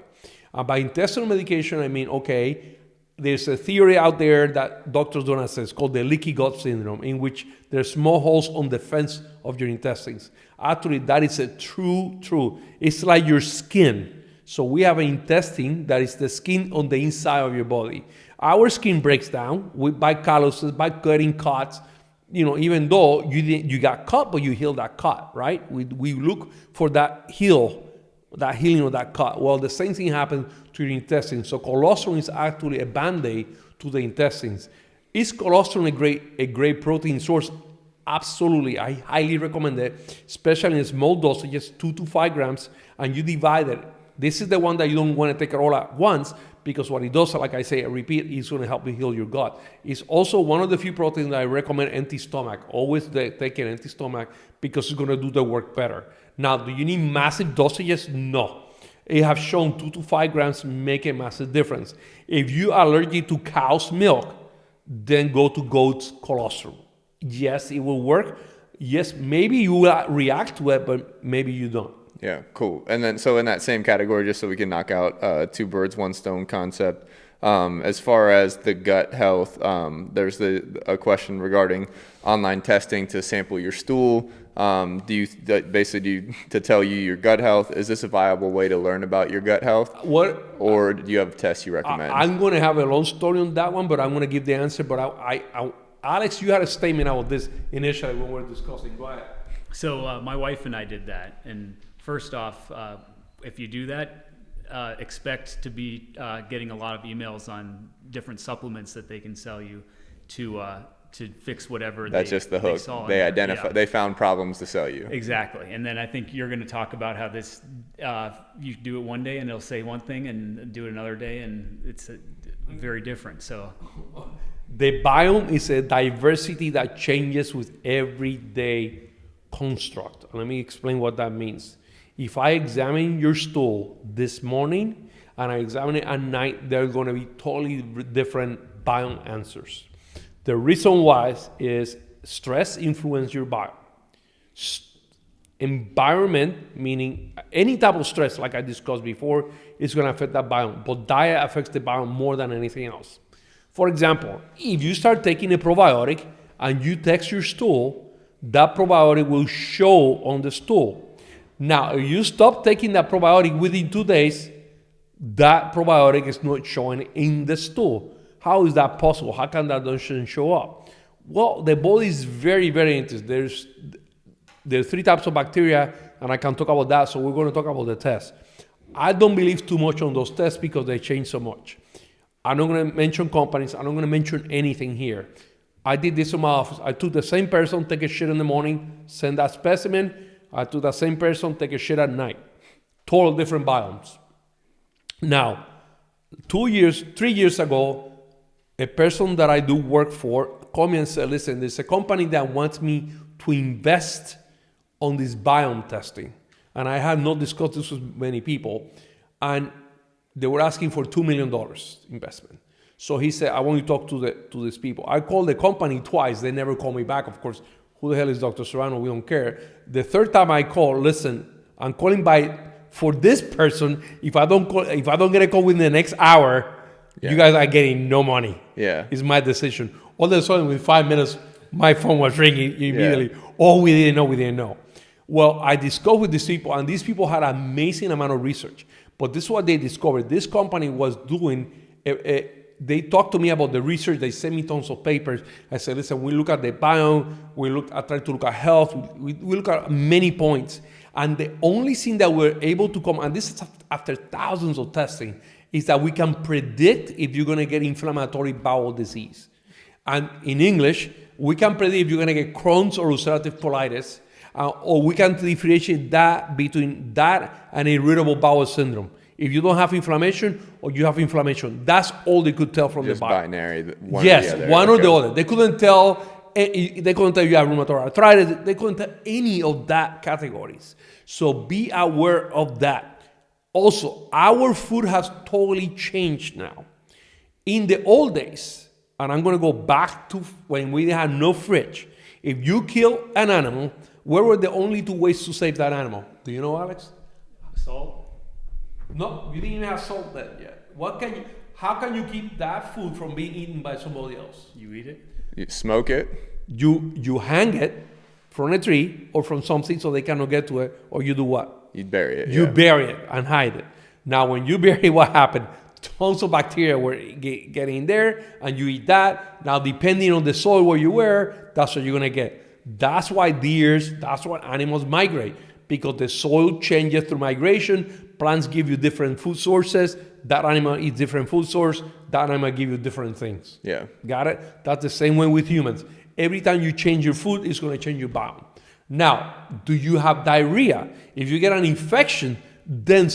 Speaker 2: By intestinal medication, I mean, okay, there's a theory out there that doctors don't assess. It's called the leaky gut syndrome, in which there's small holes on the fence of your intestines. Actually, that is a true. It's like your skin. So we have an intestine that is the skin on the inside of your body. Our skin breaks down by calluses, by cutting cuts. You know, even though you got cut, but you healed that cut, right? We look for that healing of that cut. Well, the same thing happens to your intestines. So colostrum is actually a band-aid to the intestines. Is colostrum a great protein source? Absolutely. I highly recommend it, especially in small dosages, 2 to 5 grams, and you divide it. This is the one that you don't want to take it all at once, because what it does, like I say, repeat, is going to help you heal your gut. It's also one of the few proteins that I recommend empty stomach. Always take an empty stomach, because it's going to do the work better. Now, do you need massive dosages? No. It has shown 2 to 5 grams make a massive difference. If you are allergic to cow's milk, then go to goat's colostrum. Yes, it will work. Yes, maybe you will react to it, but maybe you don't.
Speaker 1: Yeah, cool. And then, so in that same category, just so we can knock out 2 birds, 1 stone concept, as far as the gut health, there's a question regarding online testing to sample your stool. To tell you your gut health? Is this a viable way to learn about your gut health? Or do you have tests you recommend?
Speaker 2: I'm going to have a long story on that one, but I'm going to give the answer. But Alex, you had a statement about this initially when we were discussing. Go ahead.
Speaker 3: So my wife and I did that, and first off, if you do that, expect to be getting a lot of emails on different supplements that they can sell you to fix whatever.
Speaker 1: That's just the hook. They identify. Yeah. They found problems to sell you.
Speaker 3: Exactly, and then I think you're going to talk about how this. You do it one day and it'll say one thing, and do it another day, and it's very different. So.
Speaker 2: The biome is a diversity that changes with every day construct. Let me explain what that means. If I examine your stool this morning and I examine it at night, there are going to be totally different biome answers. The reason why is stress influences your biome. Environment, meaning any type of stress, like I discussed before, is going to affect that biome. But diet affects the biome more than anything else. For example, if you start taking a probiotic and you test your stool, that probiotic will show on the stool. Now, if you stop taking that probiotic within 2 days, that probiotic is not showing in the stool. How is that possible? How can that doesn't show up? Well, the body is very, very interesting. There's 3 types of bacteria, and I can talk about that, so we're going to talk about the test. I don't believe too much on those tests because they change so much. I'm not going to mention companies. I'm not going to mention anything here. I did this in my office. I took the same person, take a shit in the morning, send that specimen. I took the same person, take a shit at night. Total different biomes. Now, 3 years ago, a person that I do work for called me and said, listen, there's a company that wants me to invest on this biome testing. And I have not discussed this with many people. And they were asking for $2 million investment. So he said, I want you to talk to these people. I called the company twice. They never called me back. Of course, who the hell is Dr. Serrano? We don't care. The third time I called, listen, I'm calling for this person. If I don't get a call within the next hour, you guys are getting no money.
Speaker 1: Yeah.
Speaker 2: It's my decision. All of a sudden, within 5 minutes, my phone was ringing immediately. Oh, we didn't know. Well, I discussed with these people, and these people had an amazing amount of research. But this is what they discovered. This company was doing, they talked to me about the research. They sent me tons of papers. I said, listen, we look at the biome. I try to look at health. We look at many points. And the only thing that we're able to come, and this is after thousands of testing, is that we can predict if you're going to get inflammatory bowel disease. And in English, we can predict if you're going to get Crohn's or ulcerative colitis, or we can differentiate that between that and irritable bowel syndrome. If you don't have inflammation or you have inflammation, that's all they could tell from
Speaker 1: Just
Speaker 2: the body.
Speaker 1: binary.
Speaker 2: One or the other. They couldn't tell you have rheumatoid arthritis. They couldn't tell any of that categories. So be aware of that. Also, our food has totally changed now. In the old days, and I'm going to go back to when we had no fridge. If you kill an animal, what were the only 2 ways to save that animal? Do you know, Alex?
Speaker 3: Salt.
Speaker 2: No, you didn't even have salt then yet. How can you keep that food from being eaten by somebody else?
Speaker 3: You eat it?
Speaker 1: You smoke it.
Speaker 2: You hang it from a tree or from something so they cannot get to it, or you do what?
Speaker 1: You bury it.
Speaker 2: You bury it and hide it. Now, when you bury it, what happened? Tons of bacteria were getting there, and you eat that. Now, depending on the soil where you were, that's what you're going to get. That's why that's why animals migrate, because the soil changes through migration. Plants give you different food sources. That animal eats different food source. That animal give you different things.
Speaker 1: Yeah.
Speaker 2: Got it? That's the same way with humans. Every time you change your food, it's going to change your biome. Now, do you have diarrhea? If you get an infection, then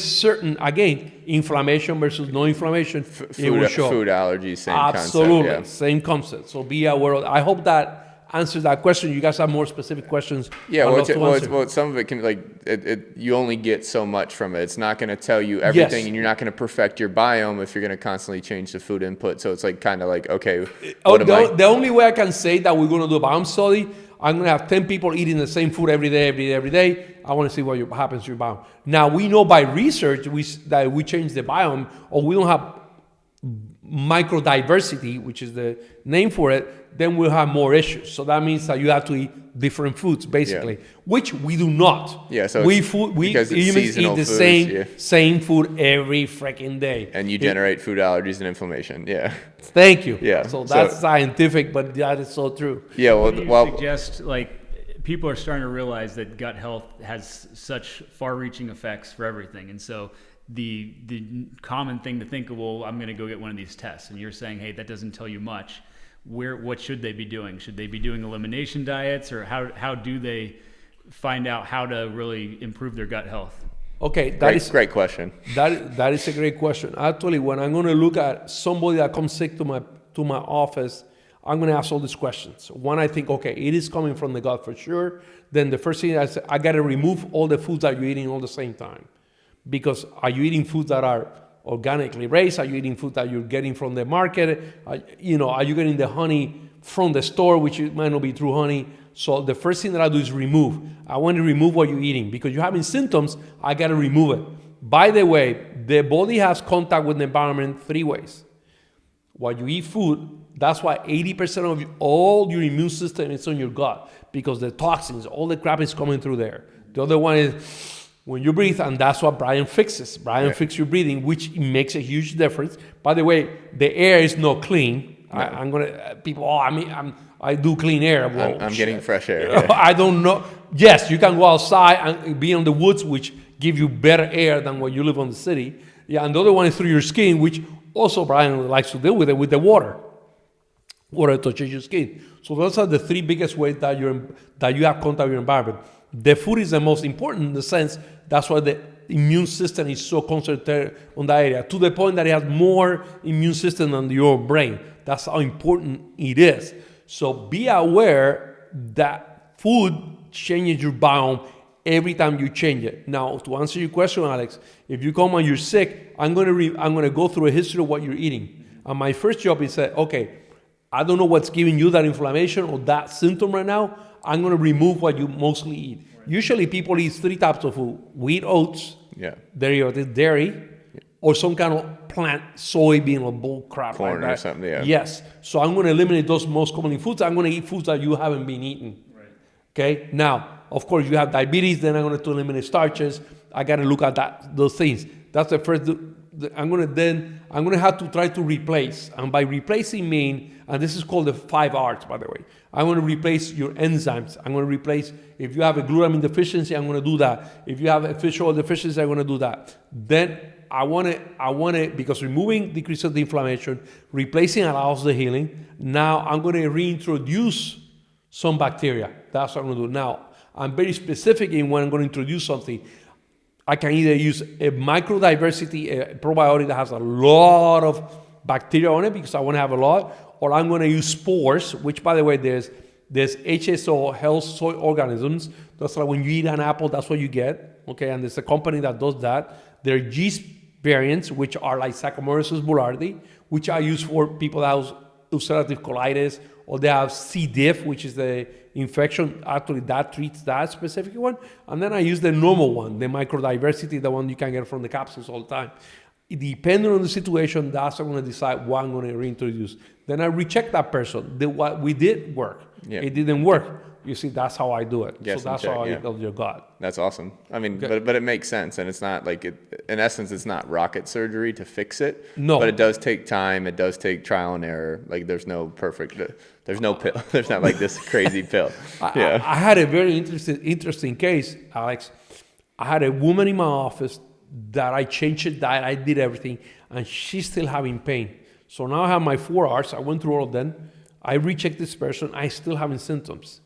Speaker 2: inflammation versus no inflammation, it will show.
Speaker 1: Food allergies, same
Speaker 2: Absolutely,
Speaker 1: concept.
Speaker 2: same concept. So be aware of. I hope that answers that question. You guys have more specific questions.
Speaker 1: Yeah, some of it can you only get so much from it. It's not going to tell you everything, and you're not going to perfect your biome if you're going to constantly change the food input. So it's okay.
Speaker 2: The only way I can say that we're going to do a biome study, I'm going to have 10 people eating the same food every day. I want to see what happens to your biome. Now, we know by research that we change the biome, or we don't have microdiversity, which is the name for it, then we'll have more issues. So that means that you have to eat different foods, basically, which we do not.
Speaker 1: Yeah, so
Speaker 2: we humans eat the same food every freaking day.
Speaker 1: And you generate food allergies and inflammation. Yeah.
Speaker 2: Thank you.
Speaker 1: Yeah.
Speaker 2: So that's scientific, but that is so true.
Speaker 1: Yeah. Well,
Speaker 3: suggest people are starting to realize that gut health has such far-reaching effects for everything, and so the common thing to think of, well, I'm going to go get one of these tests, and you're saying, hey, that doesn't tell you much. What should they be doing? Should they be doing elimination diets, or how do they find out how to really improve their gut health?
Speaker 2: Okay,
Speaker 1: great question.
Speaker 2: That is a great question. Actually, when I'm going to look at somebody that comes sick to my office, I'm going to ask all these questions. One, I think, okay, it is coming from the gut for sure. Then the first thing I got to remove all the foods that you're eating all the same time, because are you eating foods that are organically raised? Are you eating food that you're getting from the market? Are you getting the honey from the store, which might not be true honey? So the first thing that I do is remove. I want to remove what you're eating, because you're having symptoms. I got to remove it. By the way, the body has contact with the environment 3 ways. While you eat food, that's why 80% of all your immune system is on your gut, because the toxins, all the crap is coming through there. The other one is when you breathe, and that's what Brian fixes. Brian fixes your breathing, which makes a huge difference. By the way, the air is not clean. No. I'm gonna people. Oh, I do clean air. Well,
Speaker 1: I'm getting fresh air. Yeah.
Speaker 2: I don't know. Yes, you can go outside and be in the woods, which give you better air than when you live on the city. Yeah, and the other one is through your skin, which also Brian likes to deal with it with the water. Water touches your skin. So those are the three biggest ways that you have contact with your environment. The food is the most important in the sense that's why the immune system is so concentrated on that area, to the point that it has more immune system than your brain. That's how important it is. So be aware that food changes your biome every time you change it. Now, to answer your question, Alex, if you come and you're sick, I'm gonna go through a history of what you're eating. And my first job is say, okay, I don't know what's giving you that inflammation or that symptom right now. I'm going to remove what you mostly eat. Right. Usually people eat three types of food: wheat, oats, dairy, or some kind of plant, soybean or bull crap
Speaker 1: corn
Speaker 2: like that.
Speaker 1: Or something. Yeah.
Speaker 2: Yes. So I'm going to eliminate those most commonly foods. I'm going to eat foods that you haven't been eating. Right. Okay. Now, of course, you have diabetes. Then I'm going to eliminate starches. I got to look at those things. That's the first. I'm going to have to try to replace. And by replacing mean, and this is called the 5 R's, by the way. I'm going to replace your enzymes. I'm going to replace, if you have a glutamine deficiency, I'm going to do that. If you have a fish oil deficiency, I'm going to do that. Then I want to, because removing decreases the inflammation, replacing allows the healing. Now I'm going to reintroduce some bacteria. That's what I'm going to do. Now, I'm very specific in when I'm going to introduce something. I can either use a microdiversity, a probiotic that has a lot of bacteria on it because I want to have a lot, or I'm going to use spores, which, by the way, there's HSO, health soil organisms. That's like when you eat an apple, that's what you get. Okay, and there's a company that does that. There are yeast variants, which are like Saccharomyces boulardii, which I use for people that have ulcerative colitis, or they have C. diff, which is the infection. Actually, that treats that specific one. And then I use the normal one, the microdiversity, the one you can get from the capsules all the time. Depending on the situation, that's what I'm going to decide what I'm going to reintroduce. Then I recheck that person. What we did work. Yep. It didn't work. You see, that's how I do it.
Speaker 1: Yes,
Speaker 2: so that's how I build your gut.
Speaker 1: That's awesome. I mean, but it makes sense, and it's not like in essence, it's not rocket surgery to fix it.
Speaker 2: No,
Speaker 1: but it does take time. It does take trial and error. Like there's no perfect. There's no pill. There's not like this crazy pill.
Speaker 2: I had a very interesting case, Alex. I had a woman in my office that I changed her diet. I did everything, and she's still having pain. So now I have my 4 R's. I went through all of them. I rechecked this person. I still having symptoms.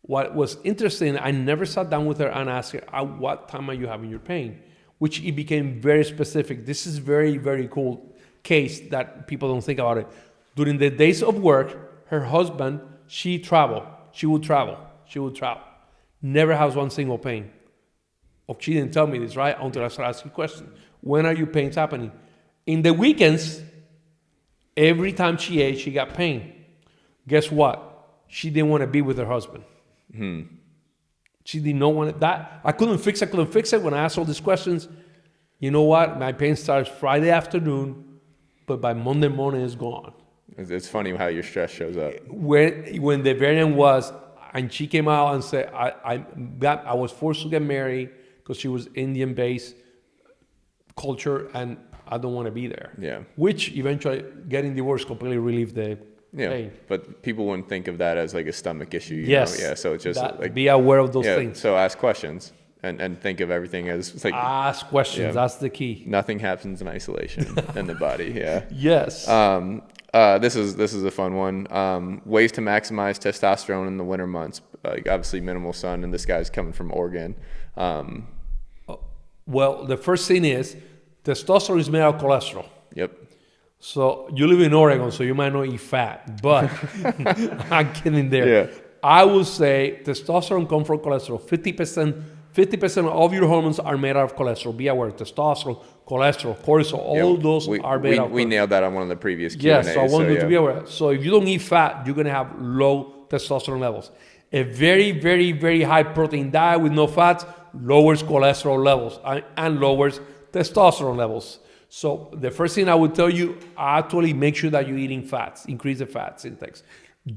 Speaker 2: What was interesting, I never sat down with her and asked her, at what time are you having your pain? Which it became very specific. This is very, very cool case that people don't think about it. During the days of work, her husband, she would travel. Never has one single pain. Oh, she didn't tell me this, right? Until I started asking questions. When are your pains happening? In the weekends, every time she ate, she got pain. Guess what? She didn't want to be with her husband. She did not want that. I couldn't fix it. When I asked all these questions, you know what? My pain starts Friday afternoon, but by Monday morning it's gone.
Speaker 1: It's funny how your stress shows up.
Speaker 2: When the variant was, and she came out and said, I was forced to get married because she was Indian-based culture, and I don't want to be there.
Speaker 1: Yeah.
Speaker 2: Which eventually getting divorced completely relieved the pain.
Speaker 1: But people wouldn't think of that as like a stomach issue. You
Speaker 2: yes.
Speaker 1: know? Yeah. So it's just like
Speaker 2: be aware of those things.
Speaker 1: So ask questions and think of everything as like
Speaker 2: ask questions. Yeah. That's the key.
Speaker 1: Nothing happens in isolation in the body. Yeah.
Speaker 2: Yes.
Speaker 1: This is a fun one. Ways to maximize testosterone in the winter months. Obviously minimal sun, and this guy's coming from Oregon.
Speaker 2: Well, the first thing is testosterone is made out of cholesterol.
Speaker 1: Yep. So
Speaker 2: you live in Oregon, so you might not eat fat, but I'm kidding there.
Speaker 1: Yeah.
Speaker 2: I would say testosterone comes from cholesterol. 50% of your hormones are made out of cholesterol. Be aware, testosterone, cholesterol, cortisol, all those are made out of cholesterol.
Speaker 1: We nailed that on one of the previous Q&As.
Speaker 2: Yes, so I want you to be aware. So if you don't eat fat, you're going to have low testosterone levels. A very, very, very high protein diet with no fats lowers cholesterol levels and lowers testosterone levels. So the first thing I would tell you, actually make sure that you're eating fats, increase the fats intakes.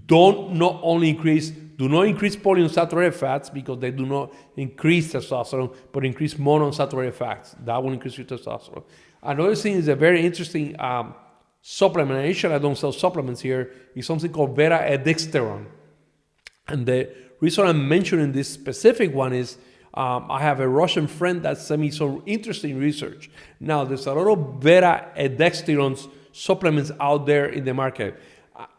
Speaker 2: Don't not only increase, do Do not increase polyunsaturated fats because they do not increase testosterone, but increase monounsaturated fats. That will increase your testosterone. Another thing is a very interesting supplement. Actually, I don't sell supplements here. It's something called beta-edixterone. And the reason I'm mentioning this specific one is I have a Russian friend that sent me some interesting research. Now, there's a lot of beta-edixterone supplements out there in the market.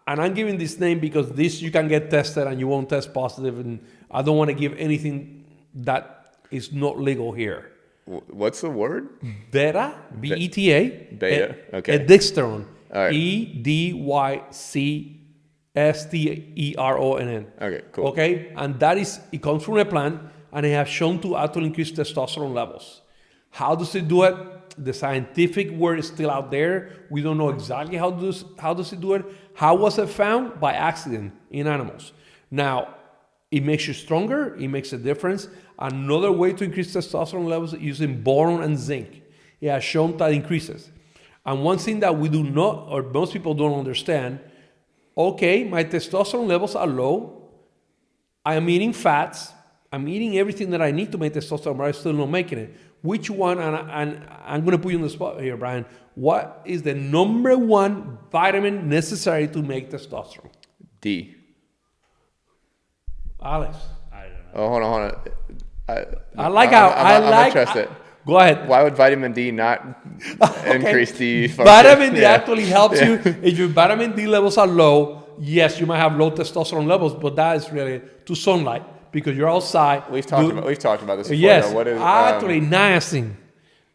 Speaker 2: And I'm giving this name because this you can get tested and you won't test positive. And I don't want to give anything that is not legal here.
Speaker 1: What's the word?
Speaker 2: Beta, B-E-T-A.
Speaker 1: Beta, okay.
Speaker 2: Edixterone.
Speaker 1: All right.
Speaker 2: E-D-Y-C-S-T-E-R-O-N-N.
Speaker 1: Okay, cool.
Speaker 2: Okay? And that is, it comes from a plant and it has shown to actually increase testosterone levels. How does it do it? The scientific word is still out there. We don't know exactly how does it do it. How was it found? By accident in animals. Now, it makes you stronger. It makes a difference. Another way to increase testosterone levels is using boron and zinc. It has shown that increases. And one thing that we do not, or most people don't understand, okay, my testosterone levels are low. I am eating fats. I'm eating everything that I need to make testosterone, but I'm still not making it. Which one, and I'm going to put you on the spot here, Brian, what is the number one vitamin necessary to make testosterone?
Speaker 1: D.
Speaker 2: Alex.
Speaker 3: I don't know.
Speaker 1: Oh, hold on.
Speaker 2: I'm gonna
Speaker 1: trust it.
Speaker 2: Go ahead.
Speaker 1: Why would vitamin D not increase the function?
Speaker 2: Vitamin D actually helps you. If your vitamin D levels are low, yes, you might have low testosterone levels, but that is really to sunlight because you're outside.
Speaker 1: We've talked about this before.
Speaker 2: Yes,
Speaker 1: What is,
Speaker 2: actually niacin.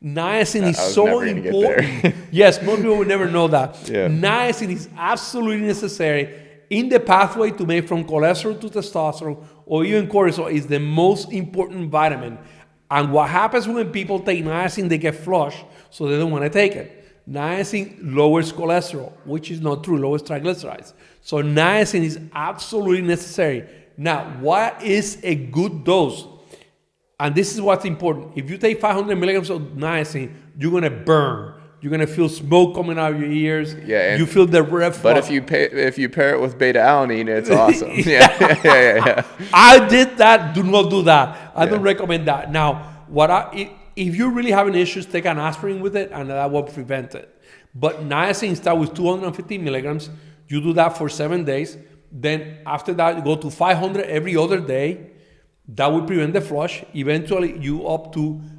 Speaker 2: Niacin is so
Speaker 1: never gonna get
Speaker 2: important. Yes, most people would never know that.
Speaker 1: Yeah.
Speaker 2: Niacin is absolutely necessary in the pathway to make from cholesterol to testosterone or even cortisol. Is the most important vitamin. And what happens when people take niacin, they get flushed, so they don't want to take it. Niacin lowers cholesterol, which is not true, lowers triglycerides. So niacin is absolutely necessary. Now, what is a good dose? And this is what's important. If you take 500 milligrams of niacin, you're going to burn. You're going to feel smoke coming out of your ears.
Speaker 1: Yeah,
Speaker 2: you feel the red
Speaker 1: But if you pair it with beta-alanine, it's awesome. Yeah.
Speaker 2: I did that. Do not do that. I don't recommend that. Now, if you're really having issues, take an aspirin with it, and that will prevent it. But niacin start with 250 milligrams. You do that for 7 days. Then after that, you go to 500 every other day. That will prevent the flush. Eventually,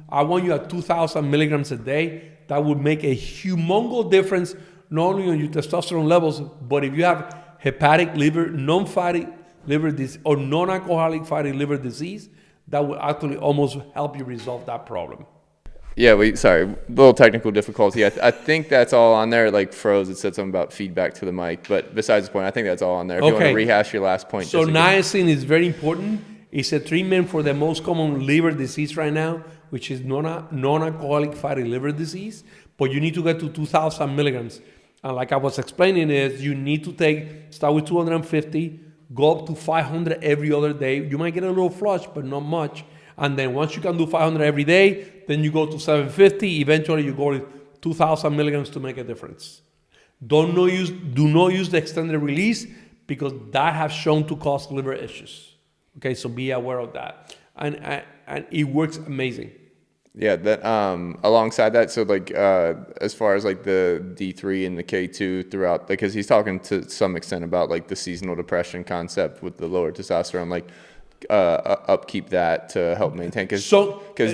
Speaker 2: I want you at 2,000 milligrams a day. That would make a humongous difference, not only on your testosterone levels, but if you have hepatic liver, non-fatty liver disease, or non-alcoholic fatty liver disease, that will actually almost help you resolve that problem.
Speaker 1: Yeah, sorry, little technical difficulty. I think that's all on there. Like froze, it said something about feedback to the mic. But besides the point, I think that's all on there. If you want to rehash your last point.
Speaker 2: So niacin is very important. It's a treatment for the most common liver disease right now, which is non-alcoholic fatty liver disease. But you need to get to 2,000 milligrams. And like I was explaining is you need to start with 250, go up to 500 every other day. You might get a little flush, but not much. And then once you can do 500 every day, then you go to 750. Eventually, you go to 2,000 milligrams to make a difference. Do not use the extended release because that has shown to cause liver issues. Okay, so be aware of that. And it works amazing.
Speaker 1: Yeah, that alongside that, so like as far as like the D3 and the K2 throughout, because he's talking to some extent about like the seasonal depression concept with the lower testosterone, like upkeep that to help maintain, because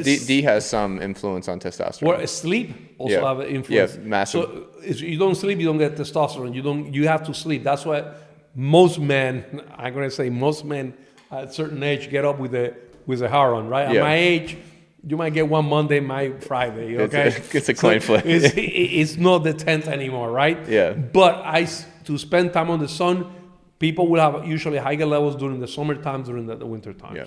Speaker 1: D has some influence on testosterone.
Speaker 2: Well, sleep also have an influence.
Speaker 1: Yeah, massive.
Speaker 2: So if you don't sleep, you don't get testosterone. You have to sleep. That's why most men, I'm gonna say most men at a certain age get up with a heroin, right? At my age, you might get one Monday, my Friday, okay?
Speaker 1: It's a coin flip.
Speaker 2: It's not the 10th anymore, right?
Speaker 1: Yeah.
Speaker 2: But to spend time on the sun, people will have usually higher levels during the summer times, during the winter times.
Speaker 1: Yeah.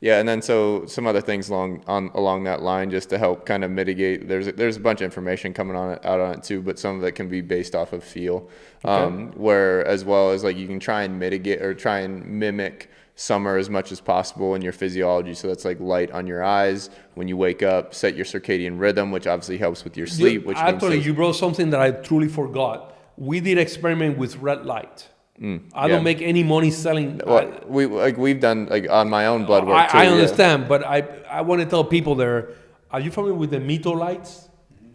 Speaker 1: Yeah, and then so some other things along that line just to help kind of mitigate. There's a bunch of information coming out on it too, but some of it can be based off of feel, where as well as like you can try and mitigate or try and mimic summer as much as possible in your physiology. So that's like light on your eyes when you wake up, set your circadian rhythm, which obviously helps with your sleep.
Speaker 2: Actually, you brought something that I truly forgot. We did experiment with red light. I don't make any money selling.
Speaker 1: Well, we've done like on my own blood work too.
Speaker 2: I understand, but I want to tell people there. Are you familiar with the electrolytes,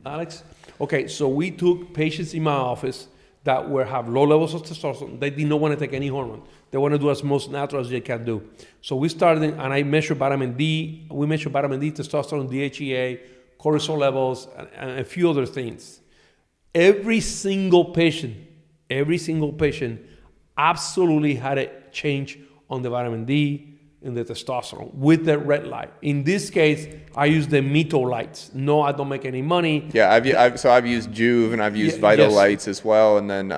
Speaker 2: Alex? Okay, so we took patients in my office that have low levels of testosterone. They did not want to take any hormone. They want to do as most natural as they can do. So we started, and I measured vitamin D. We measured vitamin D, testosterone, DHEA, cortisol levels, and a few other things. Every single patient absolutely had a change on the vitamin D and the testosterone with the red light. In this case, I use the electrolytes. No, I don't make any money.
Speaker 1: Yeah, I've used Juve and I've used Vitalites as well, and then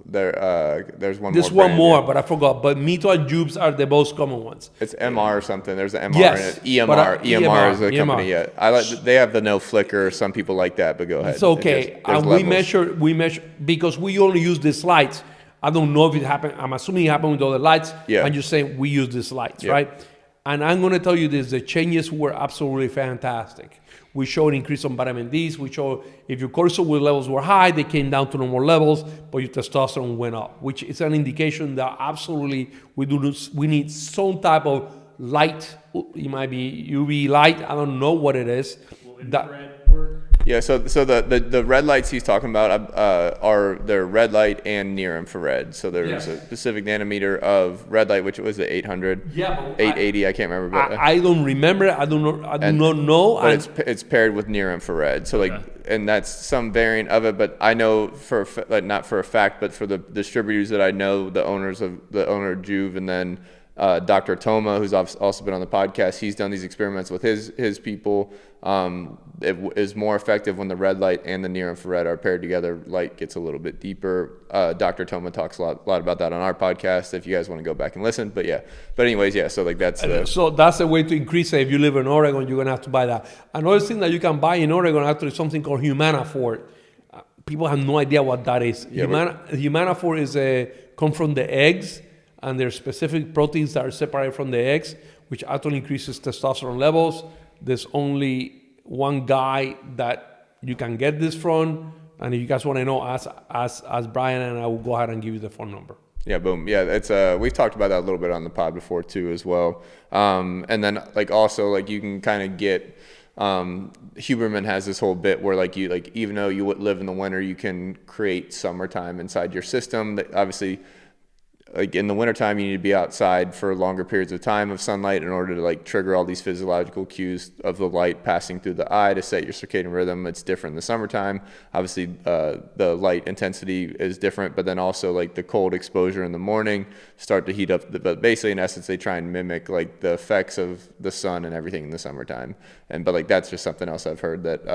Speaker 1: there's one more.
Speaker 2: There's one more, but I forgot. But Mito and Jubes are the most common ones.
Speaker 1: It's MR or something. There's an MR in it. EMR is a company. Yeah, they have the no flicker. Some people like that, but go ahead.
Speaker 2: It's okay. And we measure because we only use these lights. I don't know if it happened. I'm assuming it happened with other lights.
Speaker 1: Yeah.
Speaker 2: And you're saying we use these lights, right? And I'm going to tell you this: the changes were absolutely fantastic. We showed increase on vitamin D's. We showed if your cortisol levels were high, they came down to normal levels, but your testosterone went up, which is an indication that absolutely we need some type of light. It might be UV light. I don't know what it is.
Speaker 1: Yeah, so the red lights he's talking about are the red light and near infrared. So there's a specific nanometer of red light, which was the 800, 880. I can't remember. But
Speaker 2: I don't remember. I do not know.
Speaker 1: But it's paired with near infrared. So and that's some variant of it. But I know not for a fact, but for the distributors that I know, the owner of Juve, and then Dr. Toma, who's also been on the podcast, he's done these experiments with his people. It is more effective when the red light and the near infrared are paired together. Light gets a little bit deeper. Dr. Toma talks a lot about that on our podcast if you guys want to go back and listen. But anyways, so like that's
Speaker 2: so that's a way to increase it. If you live in Oregon, you're gonna have to buy that. Another thing that you can buy in Oregon actually is something called Humanafor. People have no idea what that is. Humanafor come from the eggs, and there's specific proteins that are separated from the eggs, which actually increases testosterone levels. There's only one guy that you can get this from, and if you guys want to know, ask Brian, and I will go ahead and give you the phone number.
Speaker 1: Yeah, boom. Yeah, it's we've talked about that a little bit on the pod before too, as well. And then also you can kind of get. Huberman has this whole bit where even though you would live in the winter, you can create summertime inside your system. Obviously, in the wintertime, you need to be outside for longer periods of time of sunlight in order to trigger all these physiological cues of the light passing through the eye to set your circadian rhythm. It's different in the summertime. Obviously, the light intensity is different, but then also the cold exposure in the morning start to heat up. But basically, in essence, they try and mimic the effects of the sun and everything in the summertime. But that's just something else I've heard that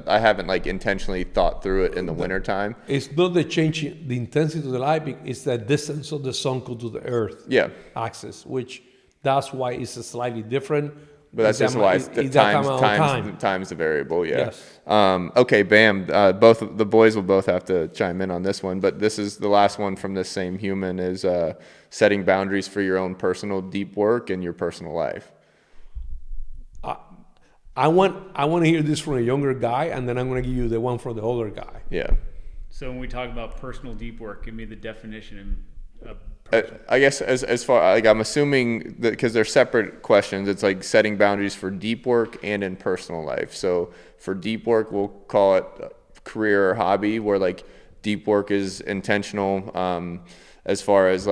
Speaker 1: I haven't intentionally thought through it in the wintertime.
Speaker 2: It's not the change in the intensity of the light; it's the distance of the sun to the Earth axis, which that's why it's slightly different.
Speaker 1: But that's just why time's the variable. Yeah.
Speaker 2: Yes.
Speaker 1: Okay, bam. Both the boys will both have to chime in on this one, but this is the last one from this same human is setting boundaries for your own personal deep work and your personal life.
Speaker 2: I want to hear this from a younger guy, and then I'm going to give you the one from the older guy.
Speaker 1: Yeah.
Speaker 3: So when we talk about personal deep work, give me the definition of
Speaker 1: I guess as far I'm assuming that because they're separate questions, it's setting boundaries for deep work and in personal life. So for deep work, we'll call it career or hobby, where deep work is intentional. As far as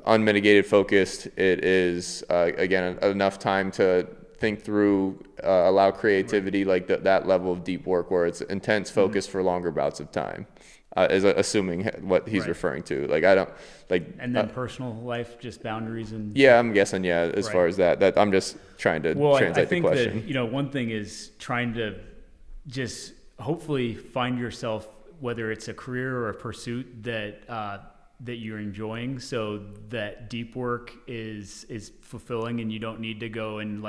Speaker 1: unmitigated focused, it is again enough time to think through, allow creativity, that level of deep work where it's intense focus for longer bouts of time. Is assuming what he's referring to. I don't
Speaker 3: And then personal life, just boundaries and.
Speaker 1: Yeah, I'm guessing. Yeah, as far as that, I'm just trying to translate the question.
Speaker 3: I think that one thing is trying to just hopefully find yourself, whether it's a career or a pursuit that you're enjoying, so that deep work is fulfilling, and you don't need to go and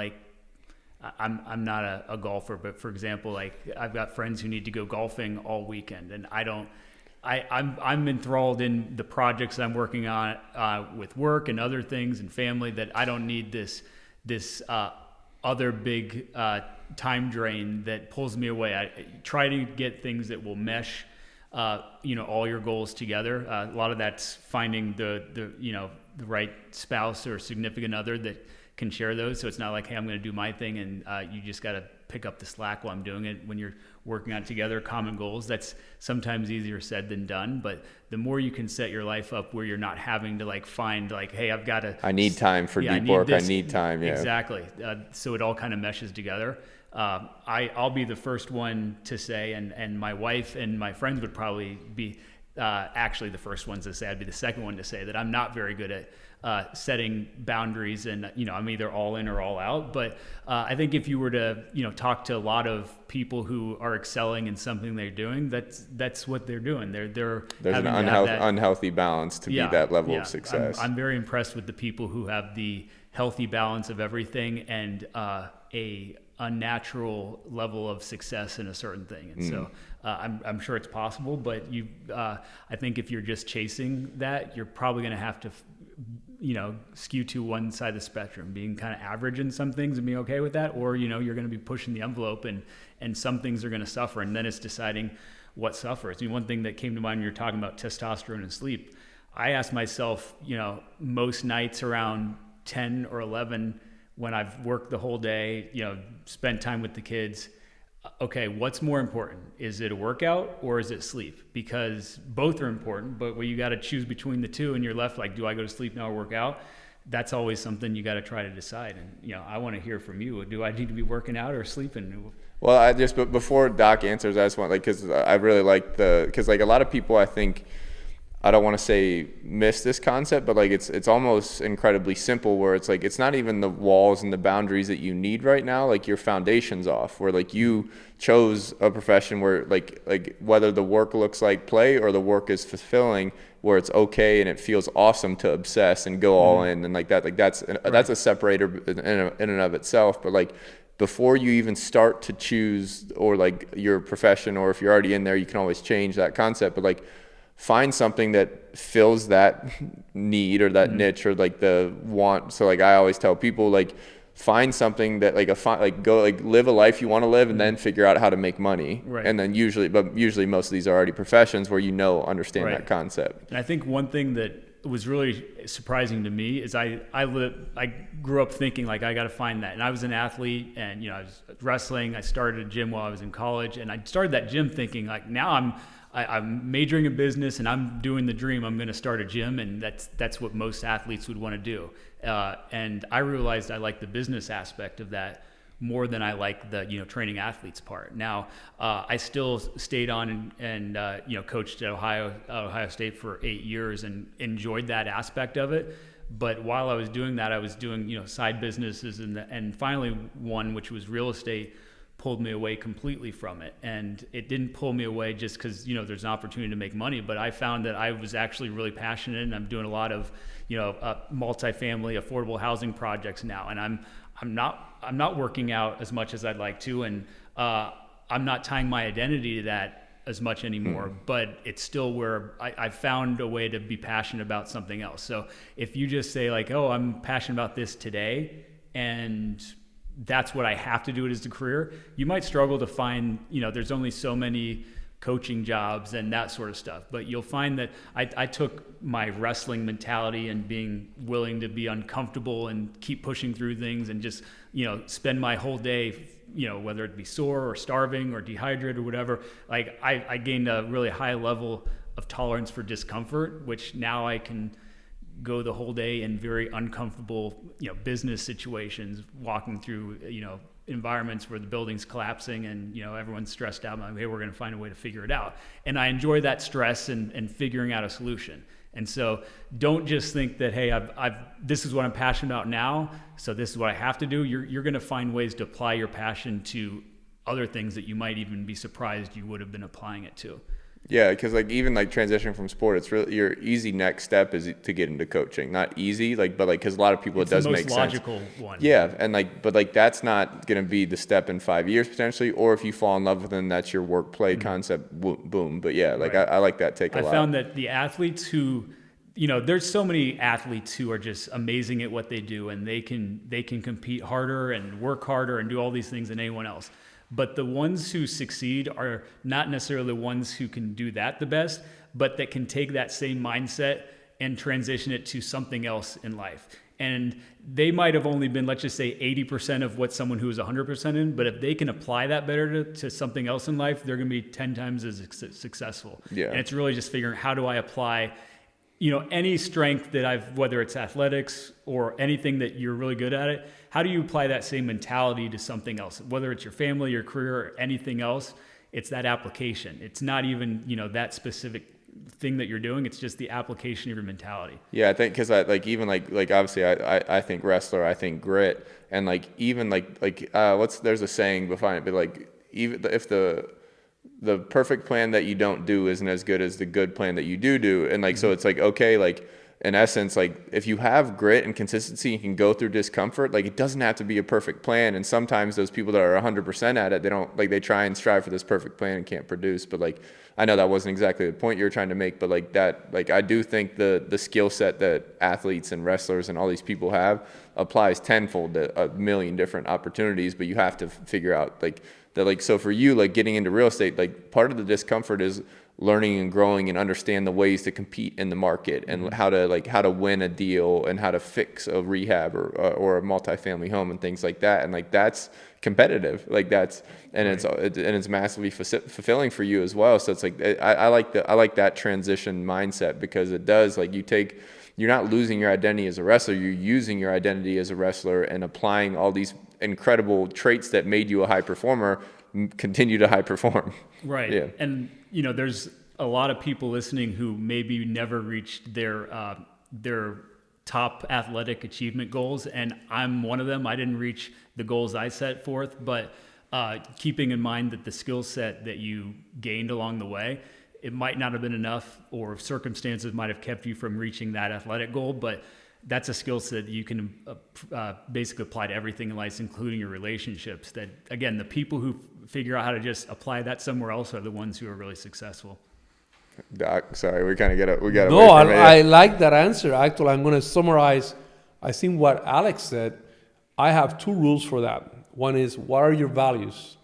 Speaker 3: I'm not a golfer, but for example, I've got friends who need to go golfing all weekend, and I'm enthralled in the projects I'm working on with work and other things and family, that I don't need this other big time drain that pulls me away. I try to get things that will mesh all your goals together. A lot of that's finding the right spouse or significant other that can share those. So it's not like, hey, I'm going to do my thing and you just got to pick up the slack while I'm doing it. When you're working on together common goals, that's sometimes easier said than done. But the more you can set your life up where you're not having to find hey, I need
Speaker 1: time for deep work. I need time. Yeah,
Speaker 3: exactly. So it all kind of meshes together. I'll be the first one to say, and my wife and my friends would probably be actually the first ones to say. I'd be the second one to say that I'm not very good at setting boundaries, and I'm either all in or all out. But I think if you were to talk to a lot of people who are excelling in something they're doing, that's what they're doing. There's
Speaker 1: an unhealthy balance to be that level of success.
Speaker 3: I'm very impressed with the people who have the healthy balance of everything and a unnatural level of success in a certain thing. And so I'm sure it's possible, but I think if you're just chasing that, you're probably going to have to skew to one side of the spectrum, being kind of average in some things and being okay with that, or you're going to be pushing the envelope and some things are going to suffer, and then it's deciding what suffers. One thing that came to mind when you're talking about testosterone and sleep, I asked myself, most nights around 10 or 11 when I've worked the whole day, spent time with the kids, okay, what's more important? Is it a workout or is it sleep? Because both are important, but when you got to choose between the two and you're left do I go to sleep now or work out? That's always something you got to try to decide. And, I want to hear from you. Do I need to be working out or sleeping?
Speaker 1: Well, but before Doc answers, I just want, because I really like because a lot of people, I think, I don't want to say miss this concept, but it's almost incredibly simple, where it's it's not even the walls and the boundaries that you need right now. Your foundation's off, where you chose a profession where whether the work looks like play or the work is fulfilling, where it's okay and it feels awesome to obsess and go all in, and that's a separator in and of itself. But before you even start to choose or your profession, or if you're already in there, you can always change that concept. But find something that fills that need or that niche or the want. So I always tell people, find something that go live a life you want to live, and then figure out how to make money.
Speaker 3: Right.
Speaker 1: And then usually most of these are already professions where understand that concept.
Speaker 3: And I think one thing that was really surprising to me is I grew up thinking I got to find that. And I was an athlete, and I was wrestling. I started a gym while I was in college, and I started that gym thinking now I'm majoring in business and I'm doing the dream. I'm going to start a gym, and that's what most athletes would want to do. And I realized I like the business aspect of that more than I like the training athletes part. Now I still stayed on and coached at Ohio State for 8 years and enjoyed that aspect of it. But while I was doing that, I was doing side businesses, and finally one, which was real estate, pulled me away completely from it. And it didn't pull me away just because there's an opportunity to make money, but I found that I was actually really passionate, and I'm doing a lot of multifamily affordable housing projects now, and I'm not working out as much as I'd like to, and I'm not tying my identity to that as much anymore. But it's still where I found a way to be passionate about something else. So if you just say oh, I'm passionate about this today, and that's what I have to do it as a career, you might struggle to find, there's only so many coaching jobs and that sort of stuff. But you'll find that I took my wrestling mentality and being willing to be uncomfortable and keep pushing through things and just, spend my whole day, whether it be sore or starving or dehydrated or whatever. I gained a really high level of tolerance for discomfort, which now I can go the whole day in very uncomfortable, business situations, walking through, environments where the building's collapsing and, everyone's stressed out. I'm like, hey, we're going to find a way to figure it out. And I enjoy that stress and figuring out a solution. And so don't just think that, hey, this is what I'm passionate about now, so this is what I have to do. You're going to find ways to apply your passion to other things that you might even be surprised you would have been applying it to.
Speaker 1: Yeah, because even transitioning from sport, it's really your easy next step is to get into coaching. Not easy, but because a lot of people it does make sense. It's the most logical one. Yeah, and but that's not going to be the step in 5 years potentially. Or if you fall in love with them, that's your work play concept. Boom. But yeah, right. I like that take a lot.
Speaker 3: I found that the athletes who, there's so many athletes who are just amazing at what they do, and they can compete harder and work harder and do all these things than anyone else. But the ones who succeed are not necessarily the ones who can do that the best, but that can take that same mindset and transition it to something else in life. And they might have only been, let's just say, 80% of what someone who is 100% in, but if they can apply that better to something else in life, they're going to be 10 times as successful.
Speaker 1: Yeah.
Speaker 3: And it's really just figuring, how do I apply, any strength that I've, whether it's athletics or anything that you're really good at it, how do you apply that same mentality to something else? Whether it's your family, your career, or anything else, it's that application. It's not even, that specific thing that you're doing. It's just the application of your mentality.
Speaker 1: Yeah, I think because obviously I think wrestler, I think grit, and there's a saying behind it, but like even if the perfect plan that you don't do isn't as good as the good plan that you do, and so it's like, okay, like in essence, like if you have grit and consistency, you can go through discomfort. Like it doesn't have to be a perfect plan. And sometimes those people that are 100% at it, they try and strive for this perfect plan and can't produce. But like, I know that wasn't exactly the point you were trying to make, but I do think the skill set that athletes and wrestlers and all these people have applies tenfold to a million different opportunities. But you have to figure out so for you, like getting into real estate, like part of the discomfort is learning and growing and understand the ways to compete in the market and how to win a deal and how to fix a rehab or a multifamily home and things like that. And like that's competitive, it's massively fulfilling for you as well. So it's like I like that transition mindset, because it does, like, you're not losing your identity as a wrestler, you're using your identity as a wrestler and applying all these incredible traits that made you a high performer continue to high perform.
Speaker 3: Right.
Speaker 1: Yeah.
Speaker 3: And there's a lot of people listening who maybe never reached their top athletic achievement goals, and I'm one of them. I didn't reach the goals I set forth, but keeping in mind that the skill set that you gained along the way, it might not have been enough, or circumstances might have kept you from reaching that athletic goal, but that's a skill set that you can basically apply to everything in life, including your relationships. That, again, the people who figure out how to just apply that somewhere else are the ones who are really successful.
Speaker 1: Doc, sorry, we got
Speaker 2: No, I like that answer. Actually, I'm going to summarize. I think what Alex said. I have two rules for that. One is, what are your values?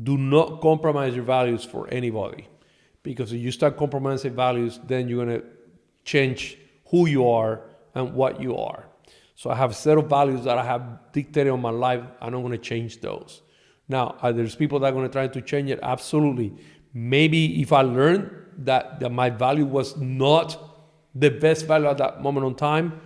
Speaker 2: Do not compromise your values for anybody, because if you start compromising values, then you're going to change who you are and what you are. So I have a set of values that I have dictated on my life, and I'm going to change those. Now, there's people that are going to try to change it. Absolutely. Maybe if I learned that my value was not the best value at that moment in time,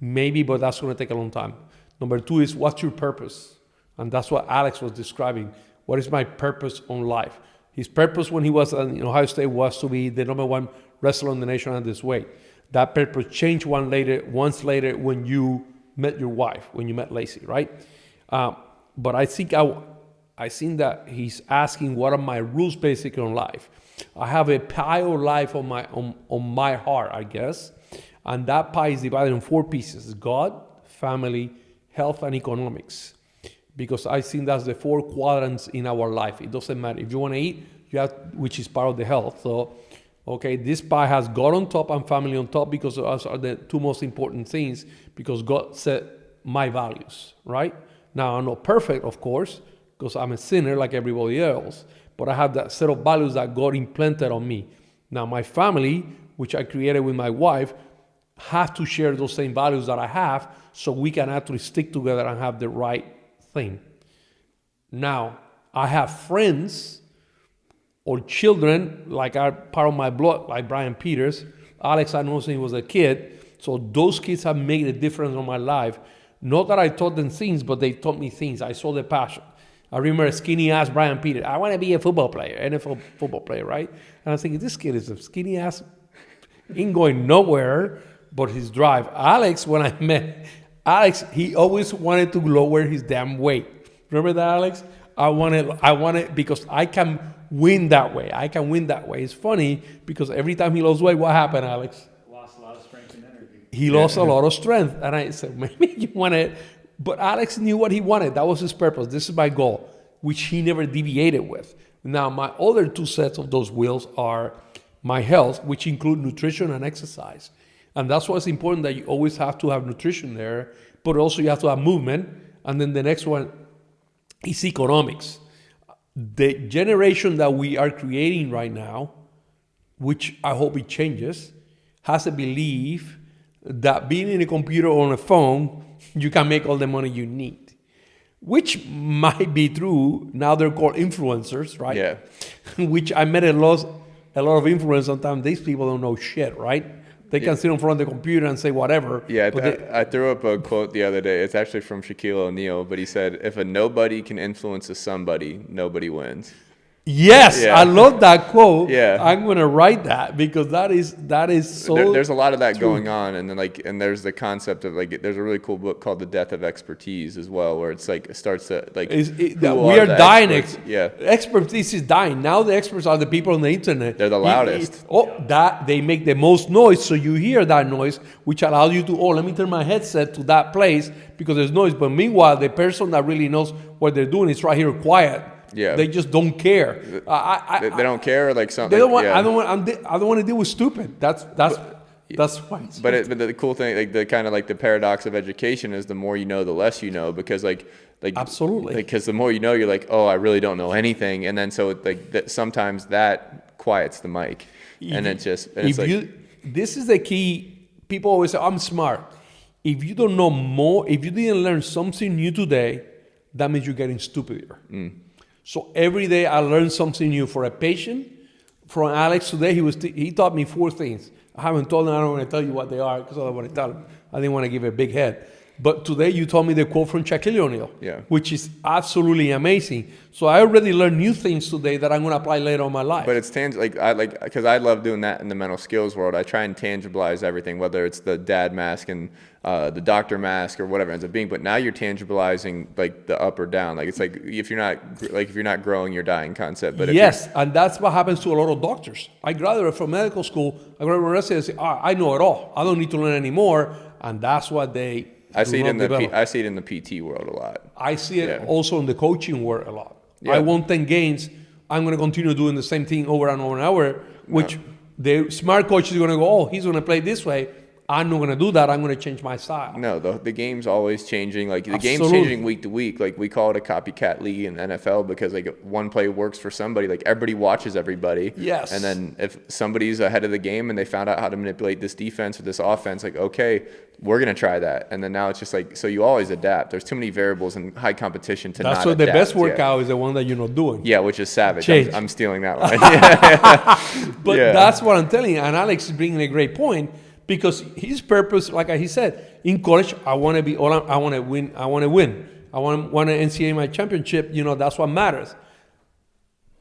Speaker 2: maybe, but that's going to take a long time. Number two is, what's your purpose? And that's what Alex was describing. What is my purpose on life? His purpose when he was in Ohio State was to be the #1 wrestler in the nation at this weight. That purpose changed once later when you met your wife, when you met Lacey, right? But I think that he's asking, what are my rules basically on life? I have a pie of life on my heart, I guess. And that pie is divided in 4 pieces: God, family, health, and economics. Because I think that's the 4 quadrants in our life. It doesn't matter. If you want to eat, you have, which is part of the health. So, okay, this pie has God on top and family on top, because those are the 2 most important things, because God set my values, right? Now, I'm not perfect, of course, because I'm a sinner like everybody else, but I have that set of values that God implanted on me. Now, my family, which I created with my wife, have to share those same values that I have, so we can actually stick together and have the right thing. Now, I have friends or children, like are part of my blood, like Brian Peters. Alex, I know since he was a kid. So those kids have made a difference in my life. Not that I taught them things, but they taught me things. I saw the passion. I remember skinny ass Brian Peters. I want to be a football player, NFL football player, right? And I was thinking, this kid is a skinny ass, ain't going nowhere but his drive. Alex, when I met Alex, he always wanted to lower his damn weight. Remember that, Alex? I wanted because I can win that way. It's funny because every time he lost weight, what happened, Alex?
Speaker 3: Lost a lot of strength and energy.
Speaker 2: He lost a lot of strength. And I said, maybe you want it. But Alex knew what he wanted. That was his purpose. This is my goal, which he never deviated with. Now, my other 2 sets of those wheels are my health, which include nutrition and exercise. And that's why it's important that you always have to have nutrition there, but also you have to have movement. And then the next one is economics. the generation that we are creating right now, which I hope it changes, has a belief that being in a computer or on a phone, you can make all the money you need, which might be true. Now they're called influencers, right?
Speaker 1: Yeah.
Speaker 2: Which I met a lot of influencers. Sometimes these people don't know shit, right? They can sit in front of the computer and say whatever.
Speaker 1: Yeah, I threw up a quote the other day. It's actually from Shaquille O'Neal, but he said, if a nobody can influence a somebody, nobody wins.
Speaker 2: Yes,
Speaker 1: Yeah.
Speaker 2: I love that quote.
Speaker 1: Yeah.
Speaker 2: I'm going to write that because that is so
Speaker 1: There's a lot of that
Speaker 2: true.
Speaker 1: going on, and then and there's the concept of there's a really cool book called The Death of Expertise as well, where it's it starts to
Speaker 2: we are dying.
Speaker 1: Yeah.
Speaker 2: Expertise is dying. Now the experts are the people on the internet.
Speaker 1: They're the loudest.
Speaker 2: That they make the most noise, so you hear that noise, which allows you to, let me turn my headset to that place because there's noise. But meanwhile, the person that really knows what they're doing is right here quiet.
Speaker 1: Yeah.
Speaker 2: They just don't care.
Speaker 1: They don't care, something.
Speaker 2: They don't want.
Speaker 1: Yeah.
Speaker 2: I don't want to deal with stupid. That's why. It's
Speaker 1: But the cool thing, the kind of the paradox of education is the more you know, the less you know, because
Speaker 2: absolutely.
Speaker 1: because the more you know, you're I really don't know anything, and then so sometimes that quiets the mic, and it's
Speaker 2: this is the key. People always say, "I'm smart." If you don't know more, if you didn't learn something new today, that means you're getting stupider. So every day I learn something new. For a patient, from Alex today, he taught me 4 things. I haven't told him. I don't want to tell you what they are because I don't want to tell him. I didn't want to give a big head. But today you told me the quote from Shaquille O'Neal, which is absolutely amazing. So I already learned new things today that I'm going to apply later on in my life.
Speaker 1: But it's tangible, because I love doing that in the mental skills world. I try and tangibilize everything, whether it's the dad mask and the doctor mask or whatever it ends up being. But now you're tangibilizing the up or down. It's if you're not growing, you're dying concept. But
Speaker 2: yes, and that's what happens to a lot of doctors. I graduated from medical school. I graduated from residency. I know it all. I don't need to learn anymore, and that's what they.
Speaker 1: I see it in the PT world a lot.
Speaker 2: I see it also in the coaching world a lot.
Speaker 1: Yeah.
Speaker 2: I won 10 games. I'm going to continue doing the same thing over and over and over, which the smart coach is going to go, he's going to play this way. I'm not going to do that. I'm going to change my style.
Speaker 1: No, the game's always changing. The
Speaker 2: Absolutely.
Speaker 1: game's changing week to week. We call it a copycat league in the NFL because one play works for somebody. Everybody watches everybody.
Speaker 2: Yes.
Speaker 1: And then if somebody's ahead of the game and they found out how to manipulate this defense or this offense, okay, we're going to try that. And then now it's just so you always adapt. There's too many variables in high competition to
Speaker 2: That's
Speaker 1: not
Speaker 2: what
Speaker 1: adapt.
Speaker 2: the best workout is the one that you're not doing.
Speaker 1: Yeah, which is savage. I'm stealing that one.
Speaker 2: But that's what I'm telling you. And Alex is bringing a great point. Because his purpose, like he said, in college, I want to be I want to win. I want to win. I want to NCAA my championship. That's what matters.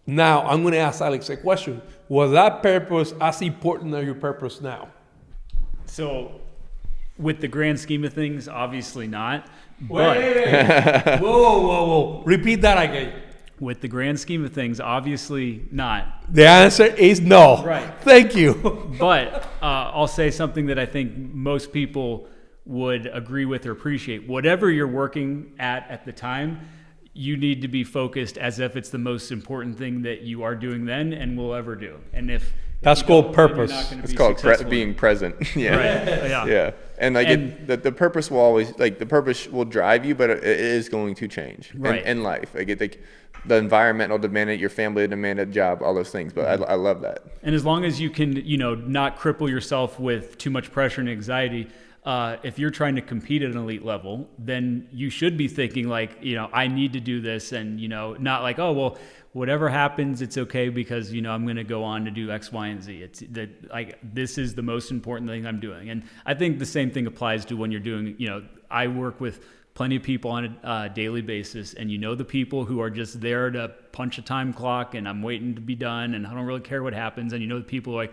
Speaker 2: Now, I'm going to ask Alex a question. Was that purpose as important as your purpose now?
Speaker 3: So, with the grand scheme of things, obviously not.
Speaker 2: Wait. Whoa. Repeat that again.
Speaker 3: With the grand scheme of things, obviously not.
Speaker 2: The answer is no.
Speaker 3: Right.
Speaker 2: Thank you.
Speaker 3: But I'll say something that I think most people would agree with or appreciate. Whatever you're working at the time, you need to be focused as if it's the most important thing that you are doing then and will ever do. And if
Speaker 2: that's called purpose.
Speaker 1: It's called being present. Yeah.
Speaker 3: Right.
Speaker 1: Yeah. And the purpose will always the purpose will drive you, but it is going to change in life. The environment will demand it, your family will demand a job, all those things. But I love that. And
Speaker 3: as long as you can, not cripple yourself with too much pressure and anxiety, if you're trying to compete at an elite level, then you should be thinking I need to do this, and not whatever happens, it's okay because I'm going to go on to do X, Y, and Z. It's that this is the most important thing I'm doing, and I think the same thing applies to when you're doing. I work with plenty of people on a daily basis, and the people who are just there to punch a time clock, and I'm waiting to be done, and I don't really care what happens, and the people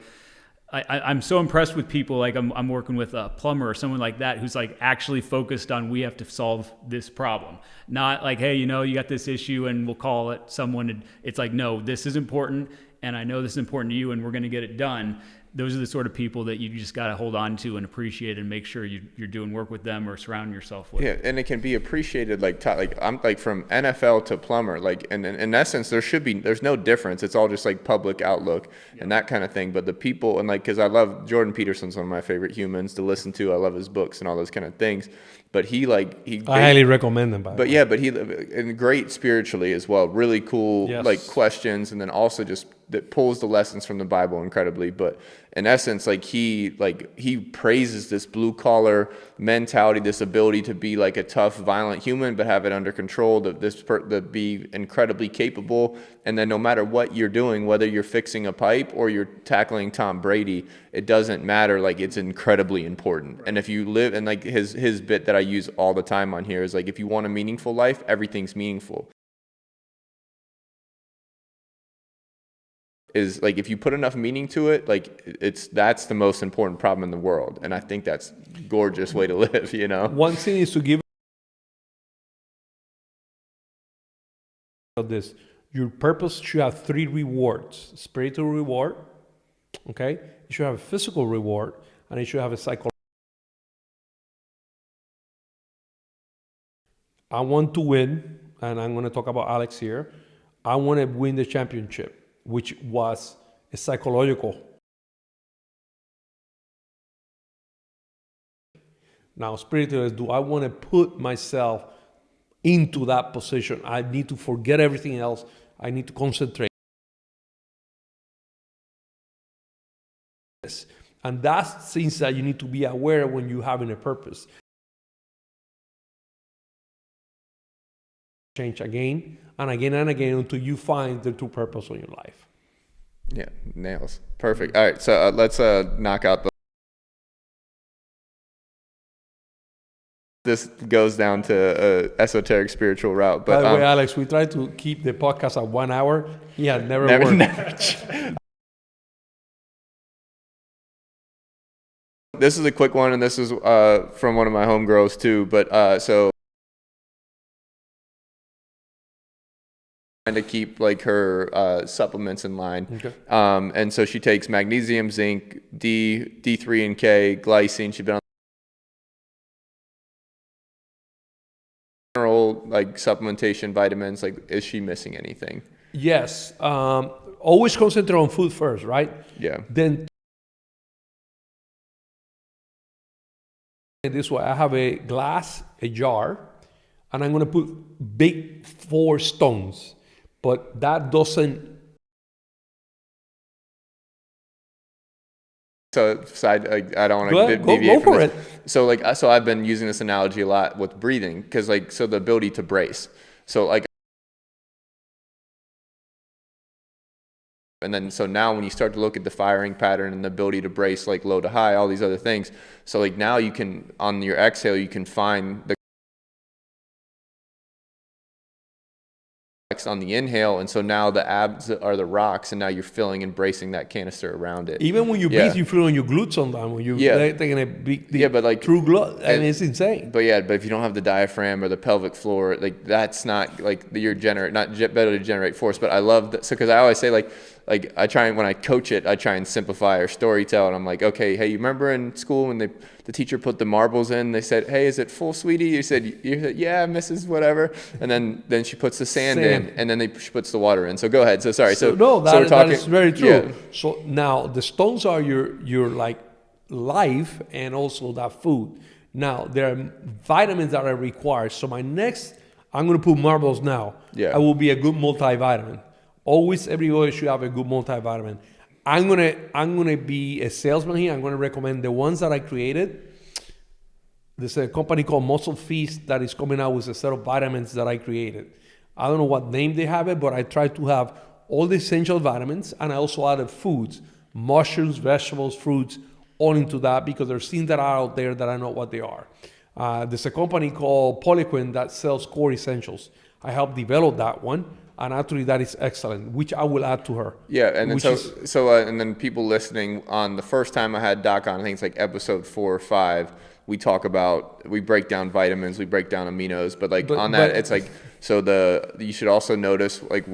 Speaker 3: I'm so impressed with people I'm working with a plumber or someone like that who's actually focused on we have to solve this problem. Not hey, you got this issue and we'll call it someone. It's no, this is important and I know this is important to you and we're going to get it done. those are the sort of people that you just got to hold on to and appreciate and make sure you're doing work with them or surrounding yourself with.
Speaker 1: Yeah, and it can be appreciated like I'm like from NFL to plumber, like and in essence there's no difference. It's all just like public outlook and that kind of thing. But the people and like because I love Jordan Peterson's one of my favorite humans to listen to. I love his books and all those kind of things. But I
Speaker 2: highly recommend them.
Speaker 1: But he and great spiritually as well. Really cool like questions, and then also just that pulls the lessons from the Bible incredibly. But in essence, he praises this blue collar mentality, this ability to be like a tough, violent human, but have it under control. To be incredibly capable, and then no matter what you're doing, whether you're fixing a pipe or you're tackling Tom Brady, it doesn't matter. Like it's incredibly important. Right. And if you live, and like his bit that I use all the time on here is like, if you want a meaningful life, everything's meaningful. Is like if you put enough meaning to it, like that's the most important problem in the world, and I think that's a gorgeous way to live. You know,
Speaker 2: one thing is to give this. Your purpose should have 3 rewards: spiritual reward, okay? You should have a physical reward, and you should have a psychological. I want to win, and I'm going to talk about Alex here. I want to win the championship, which was a psychological. Now, spiritual is, do I want to put myself into that position? I need to forget everything else. I need to concentrate. And that's things that you need to be aware when you're having a purpose. Change again and again and again until you find the true purpose of your life.
Speaker 1: Yeah, nails. Perfect. All right, so let's knock out the. This goes down to esoteric spiritual route. But
Speaker 2: by the way, Alex, we try to keep the podcast at 1 hour. Yeah, never worked.
Speaker 1: This is a quick one, and this is from one of my homegirls too. But so trying to keep like her supplements in line. Okay. And so she takes magnesium, zinc, D3 and K, glycine. She's been on general like supplementation, vitamins. Like, is she missing anything?
Speaker 2: Yes. Always concentrate on food first, right?
Speaker 1: Yeah.
Speaker 2: Then this way, I have a glass, a jar, and I'm going to put big 4 stones. But that doesn't.
Speaker 1: So I don't want to deviate
Speaker 2: go
Speaker 1: from
Speaker 2: for
Speaker 1: this. So so I've been using this analogy a lot with breathing, because so the ability to brace. So and then so now when you start to look at the firing pattern and the ability to brace like low to high, all these other things. So like now you can, on your exhale, you can find the on the inhale, and so now the abs are the rocks, and now you're filling and bracing that canister around it.
Speaker 2: Even when you breathe, you feel on your glutes sometimes when you're taking a big
Speaker 1: but like
Speaker 2: true glute, and it's insane.
Speaker 1: But if you don't have the diaphragm or the pelvic floor, like that's not like better to generate force. But I love that, so because I always say like I try, and when I coach it, I try and simplify or story tell, and I'm like, okay, hey, you remember in school when the teacher put the marbles in, they said, hey, is it full, sweetie? You said yeah, Mrs. whatever, and then she puts the sand in, and then she puts the water in. So go ahead. So sorry. So
Speaker 2: that is very true.
Speaker 1: Yeah.
Speaker 2: So now the stones are your like life, and also that food. Now there are vitamins that are required. So I'm going to put marbles now.
Speaker 1: Yeah.
Speaker 2: I will be a good multivitamin. Always, everybody should have a good multivitamin. I'm gonna be a salesman here. I'm gonna recommend the ones that I created. There's a company called Muscle Feast that is coming out with a set of vitamins that I created. I don't know what name they have it, but I try to have all the essential vitamins, and I also added foods, mushrooms, vegetables, fruits, all into that, because there's things that are out there that I know what they are. There's a company called Poliquin that sells core essentials. I helped develop that one. And actually, that is excellent, which I will add to her.
Speaker 1: Yeah, and then and then people listening, on the first time I had Doc on, I think it's like episode 4 or 5, we break down vitamins, we break down aminos, but it's like So you should also notice like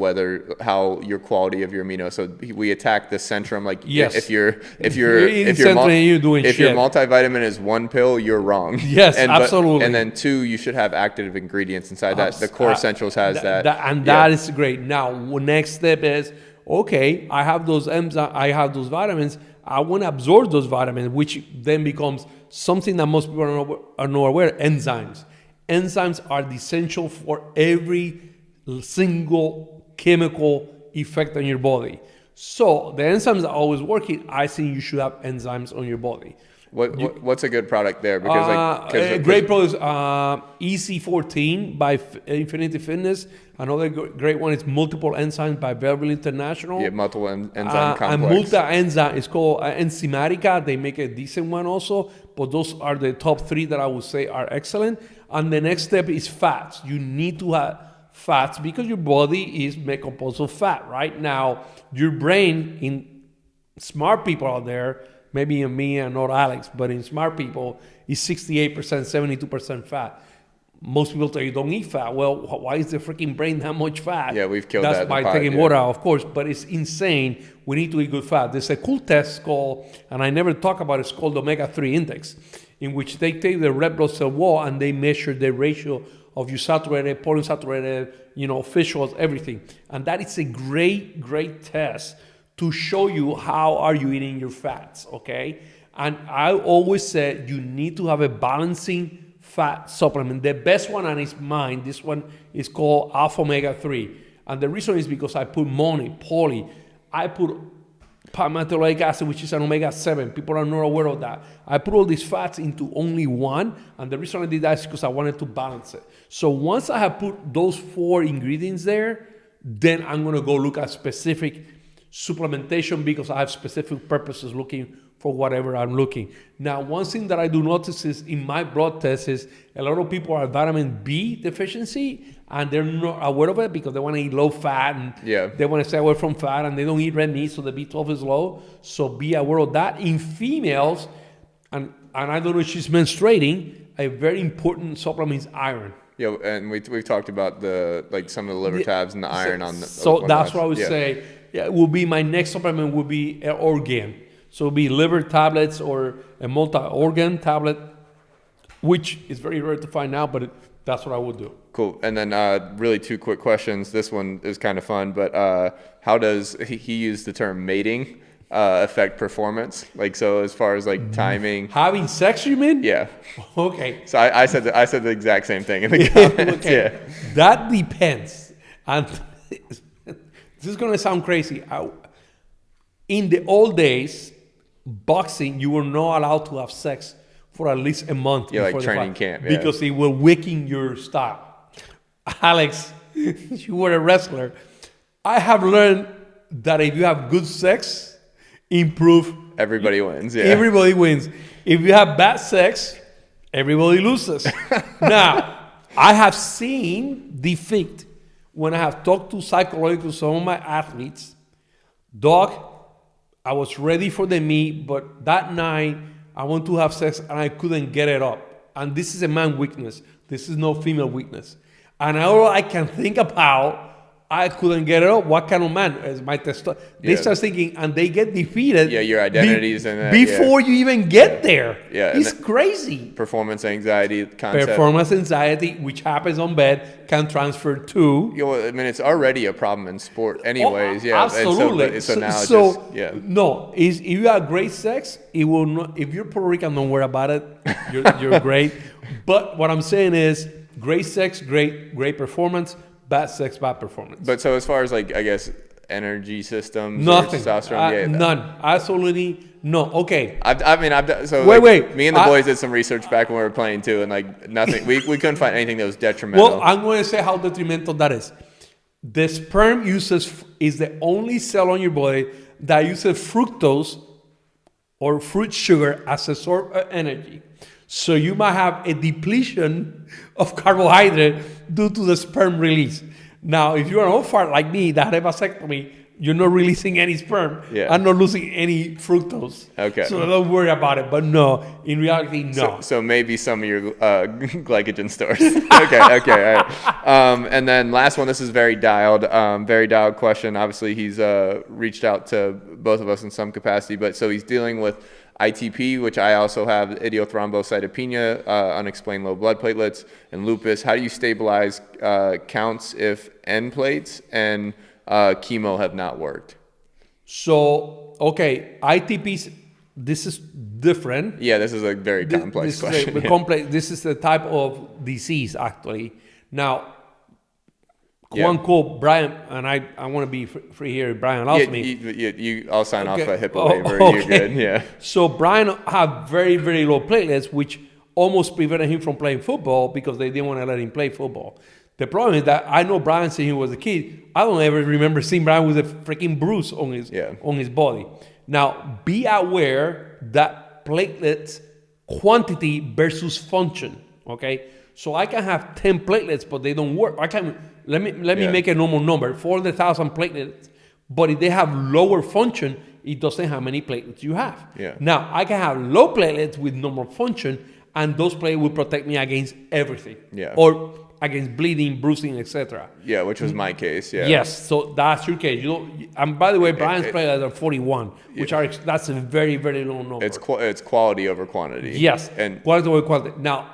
Speaker 1: how your quality of your amino. So we attack the centrum. Like
Speaker 2: Yes.
Speaker 1: if your multivitamin is one pill, you're wrong.
Speaker 2: Yes, absolutely.
Speaker 1: And then 2, you should have active ingredients inside that. The Core Essentials has that.
Speaker 2: That is great. Now, next step is, okay, I have those enzymes, I have those vitamins. I want to absorb those vitamins, which then becomes something that most people are not aware. Enzymes. Enzymes are essential for every single chemical effect on your body. So the enzymes are always working. I think you should have enzymes on your body.
Speaker 1: What's a good product there? Because
Speaker 2: a great product is EC14 by Infinity Fitness. Another great one is Multiple Enzymes by Velvet International.
Speaker 1: Yeah, multiple enzyme complex.
Speaker 2: And multi-enzyme is called Enzymatica. They make a decent one also, but those are the top 3 that I would say are excellent. And the next step is fats. You need to have fats because your body is made composed of fat. Right now, your brain, in smart people out there, maybe in me and not Alex, but in smart people, is 68%, 72% fat. Most people tell you don't eat fat. Well, why is the freaking brain that much fat?
Speaker 1: Yeah, we've killed
Speaker 2: That's
Speaker 1: that.
Speaker 2: by taking water out, of course, but it's insane. We need to eat good fat. There's a cool test called, and I never talk about it, it's called the omega-3 index, in which they take the red blood cell wall and they measure the ratio of your saturated, polyunsaturated, fish oils, everything. And that is a great, great test to show you how are you eating your fats, okay? And I always said you need to have a balancing fat supplement. The best one, and it's mine, this one is called Alpha Omega-3. And the reason is because I put poly, I put palmitoleic acid, which is an omega-7. People are not aware of that. I put all these fats into only one, and the reason I did that is because I wanted to balance it. So once I have put those 4 ingredients there, then I'm gonna go look at specific supplementation because I have specific purposes looking for whatever I'm looking. Now, one thing that I do notice is in my blood test is a lot of people are vitamin B deficiency and they're not aware of it because they want to eat low fat and they want to stay away from fat and they don't eat red meat, so the B12 is low. So be aware of that. In females, and I don't know if she's menstruating, a very important supplement is iron.
Speaker 1: Yeah, and we've talked about some of the liver tabs and the iron on the.
Speaker 2: So that's what I would say. Yeah, it will be my next supplement will be an organ. So it'll be liver tablets or a multi-organ tablet, which is very rare to find out, but that's what I would do.
Speaker 1: Cool. And then really 2 quick questions. This one is kind of fun, but how does he use the term mating affect performance? So as far as timing.
Speaker 2: Having sex, you mean?
Speaker 1: Yeah.
Speaker 2: Okay.
Speaker 1: So I said the exact same thing in the comments.
Speaker 2: Okay.
Speaker 1: Yeah.
Speaker 2: That depends. And this is going to sound crazy. In the old days, boxing, you were not allowed to have sex for at least a month.
Speaker 1: Yeah, like training camp. Yeah.
Speaker 2: Because it will weaken your style. Alex, you were a wrestler. I have learned that if you have good sex,
Speaker 1: everybody wins. Yeah.
Speaker 2: Everybody wins. If you have bad sex, everybody loses. Now, I have seen defeat when I have talked to psychologically some of my athletes. Doc, I was ready for the meet, but that night I want to have sex and I couldn't get it up. And this is a man weakness. This is no female weakness. And all I can think about, I couldn't get it up. What kind of man is my testosterone? They start thinking and they get defeated.
Speaker 1: Yeah, your identities and that.
Speaker 2: Before you even get there.
Speaker 1: Yeah.
Speaker 2: It's crazy.
Speaker 1: Performance anxiety concept.
Speaker 2: Performance anxiety, which happens on bed, can transfer to.
Speaker 1: It's already a problem in sport anyways.
Speaker 2: Absolutely.
Speaker 1: So now
Speaker 2: No, if you have great sex, it will not. If you're Puerto Rican, don't worry about it. You're great. But what I'm saying is, great sex, great performance. Bad sex, bad performance.
Speaker 1: But so as far as energy systems,
Speaker 2: nothing,
Speaker 1: testosterone,
Speaker 2: none, absolutely no. Okay.
Speaker 1: Wait. Me and the boys did some research back when we were playing too, and nothing. we couldn't find anything that was detrimental.
Speaker 2: Well, I'm going to say how detrimental that is. The sperm is the only cell on your body that uses fructose or fruit sugar as a source of energy. So you might have a depletion of carbohydrate due to the sperm release. Now, if you're an old fart like me that had a vasectomy, you're not releasing any sperm and not losing any fructose.
Speaker 1: Okay.
Speaker 2: So don't worry about it. But no, in reality, no.
Speaker 1: So maybe some of your glycogen stores. Okay, all right. And then last one, this is very dialed question. Obviously, he's reached out to both of us in some capacity, but so he's dealing with ITP, which I also have, idiothrombocytopenia, unexplained low blood platelets, and lupus. How do you stabilize counts if N plates and chemo have not worked?
Speaker 2: So, okay, ITPs, this is different.
Speaker 1: Yeah, this is a very complex question.
Speaker 2: This is the type of disease, actually. Now, quote unquote, Brian, and I want to be free here. Brian allows me.
Speaker 1: I'll sign off a HIPAA waiver. Okay. You're good. Yeah.
Speaker 2: So Brian had very, very low platelets, which almost prevented him from playing football because they didn't want to let him play football. The problem is that I know Brian since he was a kid. I don't ever remember seeing Brian with a freaking bruise on his body. Now, be aware that platelets quantity versus function. Okay, so I can have 10 platelets, but they don't work. Let me make a normal number: 400,000 platelets. But if they have lower function, it doesn't have many platelets you have.
Speaker 1: Yeah.
Speaker 2: Now I can have low platelets with normal function, and those platelets will protect me against everything.
Speaker 1: Yeah.
Speaker 2: Or against bleeding, bruising, etc.
Speaker 1: Yeah, which was my case. Yeah.
Speaker 2: Yes, so that's your case. And by the way, Brian's platelets are 41, that's a very, very low number.
Speaker 1: It's quality over quantity.
Speaker 2: Yes,
Speaker 1: and
Speaker 2: quality over quantity. Now,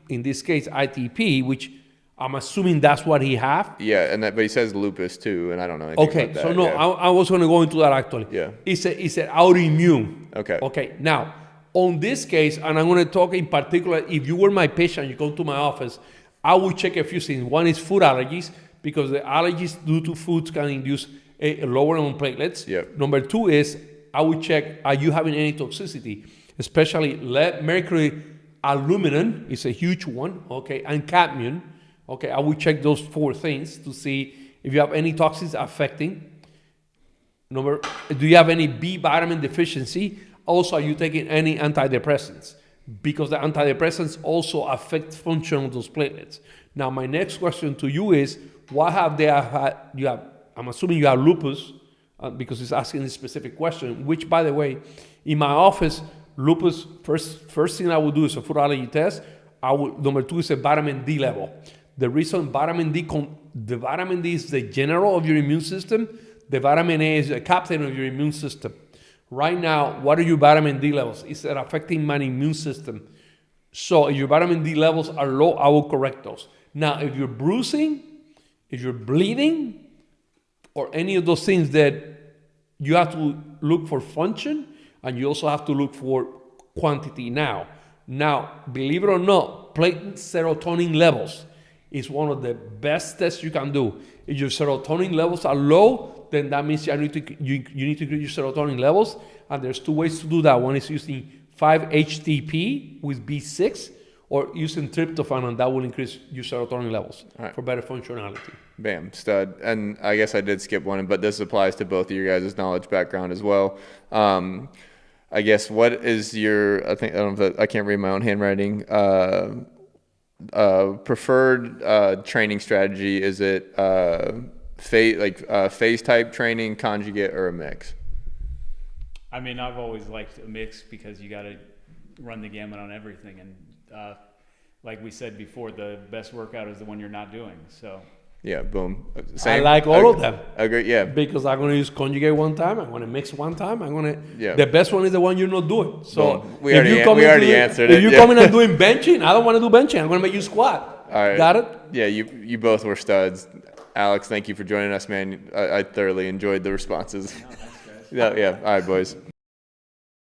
Speaker 2: in this case, ITP, which I'm assuming that's what he have.
Speaker 1: Yeah, but he says lupus too, and I don't know anything about that.
Speaker 2: So no, I was going to go into that actually.
Speaker 1: Yeah.
Speaker 2: It's an autoimmune.
Speaker 1: Okay.
Speaker 2: Okay, now, on this case, and I'm going to talk in particular, if you were my patient, you come to my office, I will check a few things. One is food allergies, because the allergies due to foods can induce a lower on platelets.
Speaker 1: Yep.
Speaker 2: Number two is I will check, are you having any toxicity, especially lead, mercury, aluminum is a huge one, okay, and cadmium. Okay, I will check those 4 things to see if you have any toxins affecting. Do you have any B vitamin deficiency? Also, are you taking any antidepressants? Because the antidepressants also affect function of those platelets. Now, my next question to you is, what have they had? I'm assuming you have lupus, because it's asking this specific question, which, by the way, in my office, lupus, first thing I would do is a food allergy test. Number 2 is a vitamin D level. The reason the vitamin D is the general of your immune system. The vitamin A is the captain of your immune system. Right now, what are your vitamin D levels? Is it affecting my immune system? So if your vitamin D levels are low, I will correct those. Now, if you're bruising, if you're bleeding, or any of those things, that you have to look for function, and you also have to look for quantity now. Now, believe it or not, platelet serotonin levels is one of the best tests you can do. If your serotonin levels are low, then that means you need to increase your serotonin levels. And there's 2 ways to do that. One is using 5-HTP with B6, or using tryptophan, and that will increase your serotonin levels for better functionality.
Speaker 1: Bam, stud. And I guess I did skip one, but this applies to both of your guys' knowledge background as well. I guess, what is your, I can't read my own handwriting, preferred training strategy? Is it phase type training, conjugate, or a mix?
Speaker 3: I mean, I've always liked a mix, because you got to run the gamut on everything. And like we said before, the best workout is the one you're not doing. So
Speaker 1: yeah, boom. Same.
Speaker 2: I like all of them.
Speaker 1: Agree. Yeah.
Speaker 2: Because I'm going to use conjugate one time, I'm going to mix one time, the best one is the one you're not doing. So
Speaker 1: boom. We already answered it.
Speaker 2: If you come in and doing benching, I don't want to do benching. I'm going to make you squat.
Speaker 1: All right.
Speaker 2: Got it?
Speaker 1: Yeah, you both were studs. Alex, thank you for joining us, man. I thoroughly enjoyed the responses.
Speaker 3: No, thanks, guys.
Speaker 1: Yeah. All right, boys.